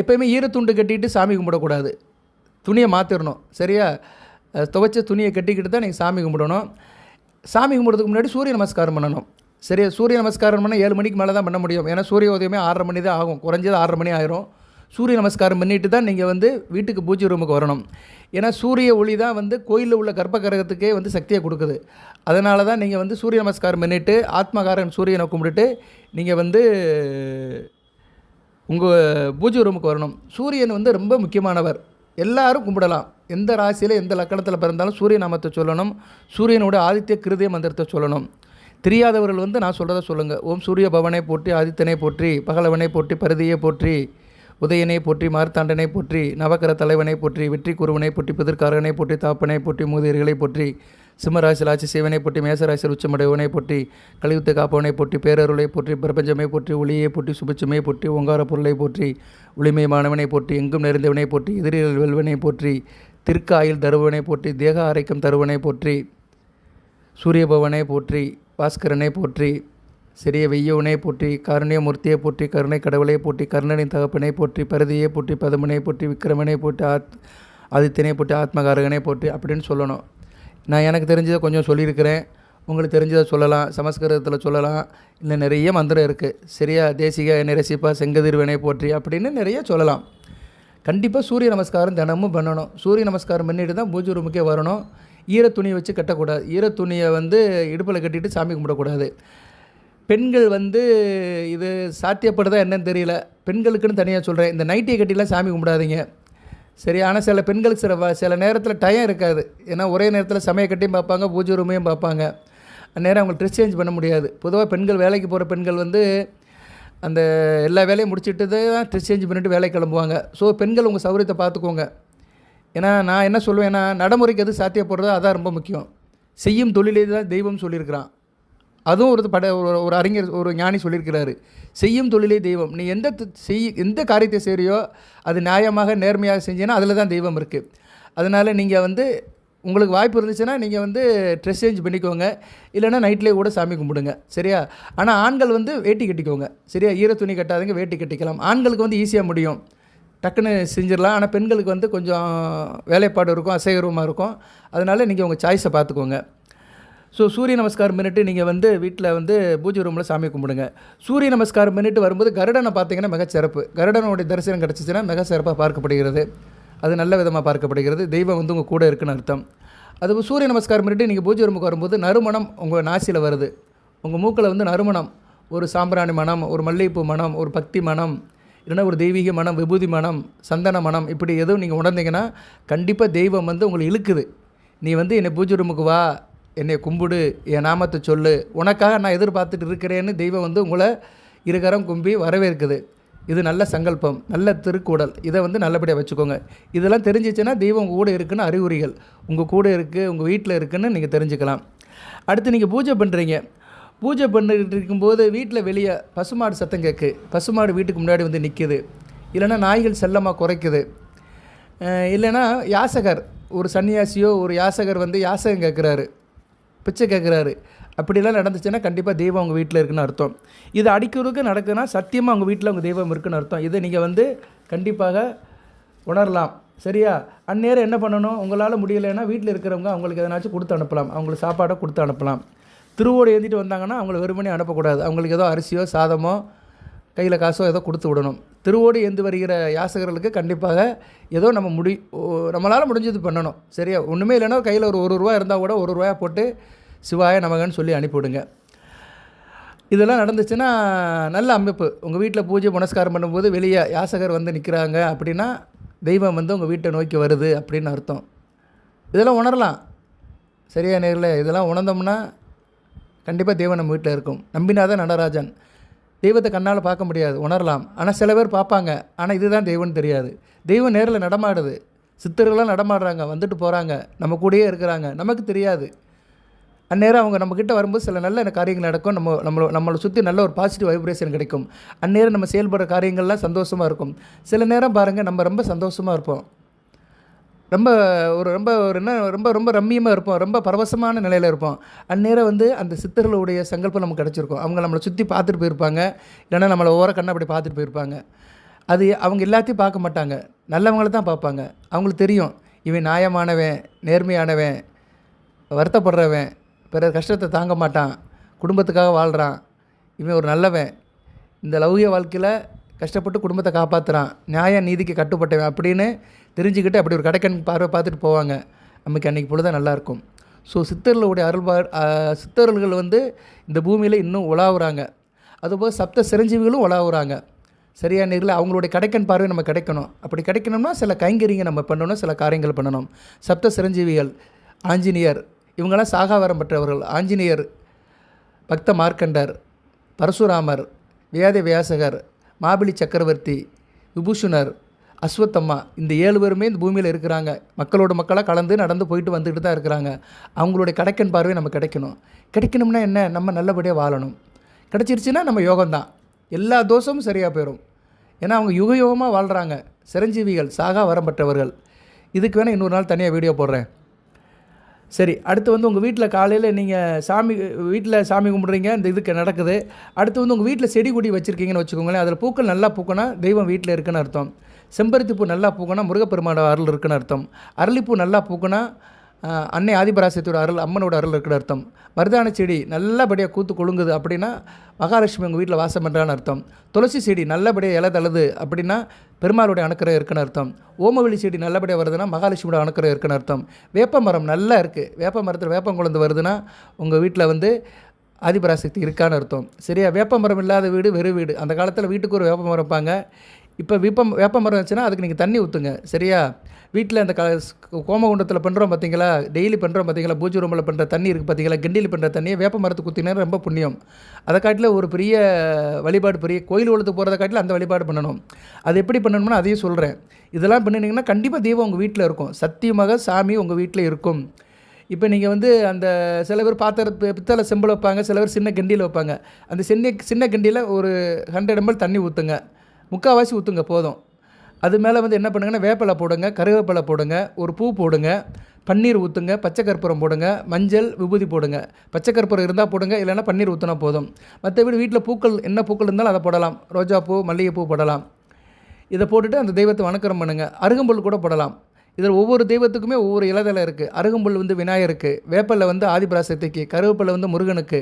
எப்போயுமே ஈரத்துண்டு கட்டிட்டு சாமி கும்பிடக்கூடாது, துணியை மாற்றிடணும். சரியா? துவைச்ச துணியை கட்டிக்கிட்டு தான் நீங்கள் சாமி கும்பிடணும். சாமி கும்பிட்றதுக்கு முன்னாடி சூரிய நமஸ்காரம் பண்ணணும். சரியா? சூரிய நமஸ்காரம் பண்ணால் 7 மணிக்கு மேலே தான் பண்ண முடியும். ஏன்னா சூரிய உதயமே 6:30 மணி தான் ஆகும், குறைஞ்சது 6:30 மணி ஆயிரும். சூரிய நமஸ்காரம் பண்ணிட்டு தான் நீங்கள் வந்து வீட்டுக்கு பூஜை ரூமுக்கு வரணும். ஏன்னா சூரிய ஒளி தான் வந்து கோயிலில் உள்ள கர்ப்பகிரகத்துக்கே வந்து சக்தியை கொடுக்குது. அதனால தான் நீங்கள் வந்து சூரிய நமஸ்காரம் பண்ணிவிட்டு ஆத்மகாரன் சூரியனை கும்பிட்டுட்டு நீங்கள் வந்து உங்கள் பூஜை ரூமுக்கு வரணும். சூரியன் வந்து ரொம்ப முக்கியமானவர், எல்லாரும் கும்பிடலாம். எந்த ராசியில் எந்த லக்கணத்தில் பிறந்தாலும் சூரிய நாமத்தை சொல்லணும். சூரியனோட ஆதித்ய கிருதய மந்திரத்தை சொல்லணும். தெரியாதவர்கள் வந்து நான் சொல்கிறத சொல்லுங்கள். ஓம் சூரிய பவனை போற்றி, ஆதித்தனை போற்றி, பகலவனை போற்றி, பருதியை போற்றி, உதயனை போற்றி, மார்த்தாண்டனை போற்றி, நவக்கர தலைவனை போற்றி, வெற்றி குருவனை போற்றி, பிதற்காரனை போற்றி, தாப்பனை போற்றி, மூதியர்களை போற்றி, சிம்மராசியில் ஆட்சி சேவனை போற்றி, மேசராசியில் உச்சமடைவனை போற்றி, கலியுத்த காப்பவனை போற்றி, பேரருளை போற்றி, பிரபஞ்சமை போற்றி, ஒளியை போற்றி, சுபிச்சமை போற்றி, ஓங்கார பொருளை போற்றி, ஒளிமயமானவனை போற்றி, எங்கும் நிறைந்தவனை போற்றி, எதிரில் வெல்வனை போற்றி, திருக்காயில் தருவனை போற்றி, தேக ஆரைக்கம் தருவனை போற்றி, சூரியபவனை போற்றி, பாஸ்கரனை போற்றி, சிறிய வெய்யவனை போற்றி, காருண்ய மூர்த்தியை போற்றி, கருணை கடவுளை போற்றி, கர்ணனின் தகப்பனை போற்றி, பரதியை போற்றி, பதமனை போற்றி, விக்ரமனை போற்றி, ஆதித்தனை போற்றி, ஆத்மகாரகனை போற்றி அப்படின்னு சொல்லணும். நான் எனக்கு தெரிஞ்சதை கொஞ்சம் சொல்லியிருக்கிறேன், உங்களுக்கு தெரிஞ்சதை சொல்லலாம், சமஸ்கிருதத்தில் சொல்லலாம், இல்லை நிறைய மந்திரம் இருக்குது. சரியா? தேசிக நிரசிப்பா செங்கதிர்வனை போற்றி அப்படின்னு நிறைய சொல்லலாம். கண்டிப்பாக சூரிய நமஸ்காரம் தினமும் பண்ணணும். சூரிய நமஸ்காரம் பண்ணிட்டு தான் பூஜை ரூமுக்கே வரணும். ஈர துணியை வச்சு கட்டக்கூடாது. ஈர துணியை வந்து இடுப்பில் கட்டிட்டு சாமி கும்பிடக்கூடாது. பெண்கள் வந்து இது சாத்தியப்படுதா என்னன்னு தெரியல. பெண்களுக்குன்னு தனியாக சொல்கிறேன். இந்த நைட்டியை கட்டிலாம் சாமி கும்பிடாதீங்க. சரி. ஆனால் சில பெண்களுக்கு சில நேரத்தில் டைம் இருக்காது. ஏன்னா ஒரே நேரத்தில் சமையல் கட்டியும் பார்ப்பாங்க, பூஜை ரூமையும் பார்ப்பாங்க. அந்நேரம் அவங்களுக்கு ட்ரெஸ் சேஞ்ச் பண்ண முடியாது. பொதுவாக பெண்கள் வேலைக்கு போகிற பெண்கள் வந்து அந்த எல்லா வேலையும் முடிச்சுட்டு தான் ட்ரெஸ் சேஞ்ச் பண்ணிவிட்டு வேலைக்கு கிளம்புவாங்க. ஸோ பெண்கள் உங்கள் சௌகரியத்தை பார்த்துக்கோங்க. ஏன்னா நான் என்ன சொல்லுவேன்னா, நடைமுறைக்கு எது சாத்தியப்படுறதோ அதான் ரொம்ப முக்கியம். செய்யும் தொழிலே தான் தெய்வம் சொல்லியிருக்கிறான். அதுவும் ஒரு அறிஞர், ஒரு ஞானி சொல்லியிருக்கிறாரு. செய்யும் தொழிலே தெய்வம். நீ எந்த காரியத்தை செய்கிறியோ அது நியாயமாக நேர்மையாக செஞ்சீங்கன்னா அதில் தான் தெய்வம் இருக்குது. அதனால் நீங்கள் வந்து உங்களுக்கு வாய்ப்பு இருந்துச்சுன்னா நீங்கள் வந்து ட்ரெஸ் சேஞ்ச் பண்ணிக்கோங்க. இல்லைன்னா நைட்லேயே கூட சாமி கும்பிடுங்க. சரியா? ஆனால் ஆண்கள் வந்து வேட்டி கட்டிக்கோங்க. சரியா? ஈர துணி கட்டாதீங்க, வேட்டி கட்டிக்கலாம். ஆண்களுக்கு வந்து ஈஸியாக முடியும், டக்குன்னு செஞ்சிடலாம். ஆனால் பெண்களுக்கு வந்து கொஞ்சம் வேலைப்பாடு இருக்கும், அசைகரமாக இருக்கும். அதனால் நீங்கள் உங்கள் சாய்ஸை பார்த்துக்கோங்க. ஸோ சூரிய நமஸ்காரம் பண்ணிட்டு நீங்கள் வந்து வீட்டில் வந்து பூஜை ரூமில் சாமி கும்பிடுங்க. சூரிய நமஸ்காரம் பண்ணிட்டு வரும்போது கருடனை பார்த்தீங்கன்னா மிகச்சிறப்பு. கருடனுடைய தரிசனம் கிடச்சிச்சின்னா மிக சிறப்பாக பார்க்கப்படுகிறது. அது நல்ல விதமாக பார்க்கப்படுகிறது. தெய்வம் வந்து உங்கள் கூட இருக்குன்னு அர்த்தம். அது சூரிய நமஸ்காரம் பண்ணிட்டு நீங்கள் பூஜை ரூமுக்கு வரும்போது நறுமணம் உங்கள் நாசியில் வருது. உங்கள் மூக்கில் வந்து நறுமணம், ஒரு சாம்பிராணி மனம், ஒரு மல்லிகைப்பூ மனம், ஒரு பக்தி மனம், இல்லைன்னா ஒரு தெய்வீக மனம், விபூதி மனம், சந்தன மனம், இப்படி எதுவும் நீங்கள் உணர்ந்தீங்கன்னா கண்டிப்பாக தெய்வம் வந்து உங்களை இழுக்குது. நீ வந்து என்னை பூஜை ரூமுக்கு வா, என்னை கும்பிடு, என் நாமத்தை சொல்லு, உனக்காக நான் எதிர்பார்த்துட்டு இருக்கிறேன்னு தெய்வம் வந்து உங்களை இருகரம் கும்பி வரவேற்குது. இது நல்ல சங்கல்பம், நல்ல திருக்கூடல். இதை வந்து நல்லபடியாக வச்சுக்கோங்க. இதெல்லாம் தெரிஞ்சிச்சுன்னா தெய்வம் உங்கள் கூட இருக்குன்னு அறிகுறிகள். உங்கள் கூட இருக்குது, உங்கள் வீட்டில் இருக்குதுன்னு நீங்கள் தெரிஞ்சுக்கலாம். அடுத்து நீங்கள் பூஜை பண்ணுறீங்க. பூஜை பண்ணிட்டு இருக்கும்போது வீட்டில் வெளியே பசுமாடு சத்தம் கேட்கு. பசுமாடு வீட்டுக்கு முன்னாடி வந்து நிற்கிது. இல்லைன்னா நாய்கள் செல்லமாக குறைக்குது. இல்லைன்னா யாசகர், ஒரு சன்னியாசியோ ஒரு யாசகர் வந்து யாசகம் கேட்குறாரு, பிச்சை கேட்குறாரு. அப்படிலாம் நடந்துச்சுன்னா கண்டிப்பாக தெய்வம் அவங்க வீட்டில் இருக்குன்னு அர்த்தம். இது அடிக்கிறதுக்கு நடக்குதுன்னா சத்தியமாக அவங்க வீட்டில் அவங்க தெய்வம் இருக்குன்னு அர்த்தம். இதை நீங்கள் வந்து கண்டிப்பாக உணரலாம். சரியா? அந்நேரம் என்ன பண்ணணும், உங்களால் முடியலைன்னா வீட்டில் இருக்கிறவங்க அவங்களுக்கு எதனாச்சும் கொடுத்து அனுப்பலாம். அவங்களுக்கு சாப்பாடை கொடுத்து அனுப்பலாம். திருவோடு ஏந்திட்டு வந்தாங்கன்னா அவங்கள வெறுமனே அனுப்பக்கூடாது. அவங்களுக்கு ஏதோ அரிசியோ சாதமோ கையில் காசோ ஏதோ கொடுத்து விடணும். திருவோடு ஏந்து வருகிற யாசகர்களுக்கு கண்டிப்பாக ஏதோ நம்மளால் முடிஞ்சது பண்ணணும். சரியா? ஒன்றுமே இல்லைன்னா கையில் ஒரு ரூபா இருந்தால் கூட ₹1 போட்டு சிவாய நமகன்னு சொல்லி அனுப்பிவிடுங்க. இதெல்லாம் நடந்துச்சுன்னா நல்ல அமைப்பு. உங்கள் வீட்டில் பூஜை புனஸ்காரம் பண்ணும்போது வெளியே யாசகர் வந்து நிற்கிறாங்க அப்படின்னா தெய்வம் வந்து உங்கள் வீட்டை நோக்கி வருது அப்படின்னு அர்த்தம். இதெல்லாம் உணரலாம். சரியா நேரில் இதெல்லாம் உணர்ந்தோம்னா கண்டிப்பாக தெய்வம் நம்ம வீட்டில் இருக்கும். நம்பினாதான் நடராஜன். தெய்வத்தை கண்ணால் பார்க்க முடியாது, உணரலாம். ஆனால் சில பேர் பார்ப்பாங்க. ஆனால் இதுதான் தெய்வம்னு தெரியாது. தெய்வம் நேரில் நடமாடுது. சித்தர்கள்லாம் நடமாடுறாங்க, வந்துட்டு போகிறாங்க, நம்ம கூடயே இருக்கிறாங்க, நமக்கு தெரியாது. அந்நேரம் அவங்க நம்மக்கிட்ட வரும்போது சில நல்ல காரியங்கள் நடக்கும். நம்மளை சுற்றி நல்ல ஒரு பாசிட்டிவ் வைப்ரேஷன் கிடைக்கும். அந்நேரம் நம்ம செயல்படுற காரியங்கள்லாம் சந்தோஷமாக இருக்கும். சில நேரம் பாருங்கள், நம்ம ரொம்ப சந்தோஷமாக இருப்போம், ரொம்ப ரம்மியமாக இருப்போம், ரொம்ப பரவசமான நிலையில் இருப்போம். அந்நேரம் வந்து அந்த சித்தர்களுடைய சங்கல்பம் நமக்கு கிடச்சிருக்கும். அவங்க நம்மளை சுற்றி பார்த்துட்டு போயிருப்பாங்க, இல்லைன்னா நம்மளை ஓர கண்ணை அப்படி பார்த்துட்டு போயிருப்பாங்க. அது அவங்க எல்லாத்தையும் பார்க்க மாட்டாங்க, நல்லவங்கள தான் பார்ப்பாங்க. அவங்களுக்கு தெரியும் இவன் நியாயமானவன், நேர்மையானவன், வருத்தப்படுறவன், பிறர் கஷ்டத்தை தாங்க மாட்டான், குடும்பத்துக்காக வாழ்கிறான், இவன் ஒரு நல்லவன், இந்த லௌகிக வாழ்க்கையில் கஷ்டப்பட்டு குடும்பத்தை காப்பாற்றுறான், நியாய நீதிக்கு கட்டுப்பட்டவன் அப்படின்னு தெரிஞ்சுக்கிட்டு அப்படி ஒரு கடைக்கண் பார்வை பார்த்துட்டு போவாங்க. நமக்கு அன்றைக்கி பொழுது நல்லாயிருக்கும். ஸோ சித்தர்களுடைய சித்தர்கள் வந்து இந்த பூமியில் இன்னும் உலாவுறாங்க. அதுபோல் சப்த சிரஞ்சீவிகளும் உலாவுறாங்க. சரியான நேரில் அவங்களுடைய கடைக்கண் பார்வை நம்ம கிடைக்கணும். அப்படி கிடைக்கணும்னா சில கைங்கரிங்க நம்ம பண்ணணும், சில காரியங்கள் பண்ணணும். சப்த சிரஞ்சீவிகள், ஆஞ்சநேயர், இவங்களாம் சாகாவரம் பெற்றவர்கள். ஆஞ்சநேயர், பக்த மார்க்கண்டர், பரசுராமர், வேத வியாசகர், மாபிலி சக்கரவர்த்தி, விபூஷணர், அஸ்வத்தம்மா, இந்த 7 பேருமே இந்த பூமியில் இருக்கிறாங்க. மக்களோட மக்களாக கலந்து நடந்து போயிட்டு வந்துட்டு தான் இருக்கிறாங்க. அவங்களுடைய கடைக்கண் பார்வை நம்ம கிடைக்கணும்னா என்ன, நம்ம நல்லபடியாக வாழணும். கிடச்சிருச்சுன்னா நம்ம யோகம்தான், எல்லா தோஷமும் சரியாக போயிடும். ஏன்னா அவங்க யுகமாக வாழ்கிறாங்க. சிரஞ்சீவிகள், சாகா வரம் பெற்றவர்கள். இதுக்கு வேணால் இன்னொரு நாள் தனியாக வீடியோ போடுறேன். சரி, அடுத்து வந்து உங்கள் வீட்டில் காலையில் நீங்கள் வீட்டில் சாமி கும்பிட்றீங்க, இந்த இதுக்கு நடக்குது. அடுத்து வந்து உங்கள் வீட்டில் செடி கொடி வச்சுருக்கீங்கன்னு வச்சுக்கோங்களேன். அதில் பூக்கள் நல்லா பூக்கினா தெய்வம் வீட்டில் இருக்குன்னு அர்த்தம். செம்பருத்தி பூ நல்லா பூக்கினா முருகப்பெருமானோட அருள் இருக்குன்னு அர்த்தம். அரளிப்பூ நல்லா பூக்கினா அன்னை ஆதிபராசக்தியோட அருள், அம்மனோட அருள் இருக்குன்னு அர்த்தம். மருதாணி செடி நல்லபடியாக பூத்து கொழுங்குது அப்படின்னா மகாலட்சுமி உங்கள் வீட்டில் வாசம் பண்ணுறான்னு அர்த்தம். துளசி செடி நல்லபடியாக இலை தழுது அப்படின்னா பெருமாளுடைய அனுக்கிரகம் இருக்குன்னு அர்த்தம். ஓமவெளி செடி நல்லபடியாக வருதுன்னா மகாலட்சுமியோட அனுக்கிரகம் இருக்குன்னு அர்த்தம். வேப்ப மரம் நல்லா இருக்குது, வேப்ப மரத்தில் வேப்பங்குழந்து வருதுன்னா உங்கள் வீட்டில் வந்து ஆதிபராசக்தி இருக்கான்னு அர்த்தம். சரியா? வேப்ப மரம் இல்லாத வீடு வெறும் வீடு. அந்த காலத்தில் வீட்டுக்கு ஒரு வேப்ப மரம் வைப்பாங்க. இப்போ வேப்ப மரம் வச்சுன்னா அதுக்கு நீங்கள் தண்ணி ஊற்றுங்க. சரியா? வீட்டில் அந்த கோமகுண்டத்தில் பண்ணுறோம் பார்த்தீங்களா, டெய்லி பண்ணுறோம் பார்த்தீங்களா, பூஜை ரூமில் பண்ணுற தண்ணி இருக்குது பார்த்தீங்களா, கிண்டியில் பண்ணுற தண்ணியை வேப்ப மரத்துக்கு ஊற்றினா ரொம்ப புண்ணியம். அதை காட்டில் ஒரு பெரிய வழிபாடு, பெரிய கோயில் உலகத்துக்கு போகிறத காட்டில் அந்த வழிபாடு பண்ணணும். அது எப்படி பண்ணணும்னு அதையும் சொல்கிறேன். இதெல்லாம் பண்ணினீங்கன்னா கண்டிப்பாக தெய்வம் உங்கள் வீட்டில் இருக்கும். சத்தியமாக சாமி உங்கள் வீட்டில் இருக்கும். இப்போ நீங்கள் வந்து அந்த சில பேர் பித்தளை செம்பில் வைப்பாங்க, சில பேர் சின்ன கிண்டியில் வைப்பாங்க. அந்த சின்ன கிண்டியில் ஒரு 100 ml தண்ணி ஊற்றுங்க, முக்கால்வாசி ஊற்றுங்க போதும். அது மேலே வந்து என்ன பண்ணுங்கன்னா வேப்பிலை போடுங்க, கருவேப்பிலை போடுங்க, ஒரு பூ போடுங்க, பன்னீர் ஊற்றுங்க, பச்சை கற்பூரம் போடுங்க, மஞ்சள் விபூதி போடுங்க. பச்சை கற்பூரம் இருந்தால் போடுங்க, இல்லைன்னா பன்னீர் ஊற்றினா போதும். மற்றபடி வீட்டில் பூக்கள் என்ன பூக்கள் இருந்தாலும் அதை போடலாம். ரோஜாப்பூ, மல்லிகைப்பூ போடலாம். இதை போட்டுட்டு அந்த தெய்வத்தை வணக்கம் பண்ணுங்கள். அருகம்புல் கூட போடலாம். இதில் ஒவ்வொரு தெய்வத்துக்குமே ஒவ்வொரு இலதலை இருக்குது. அருகம்புல் வந்து விநாயகருக்கு, வேப்பிலை வந்து ஆதிபராசக்திக்கு, கருவேப்பிலை வந்து முருகனுக்கு,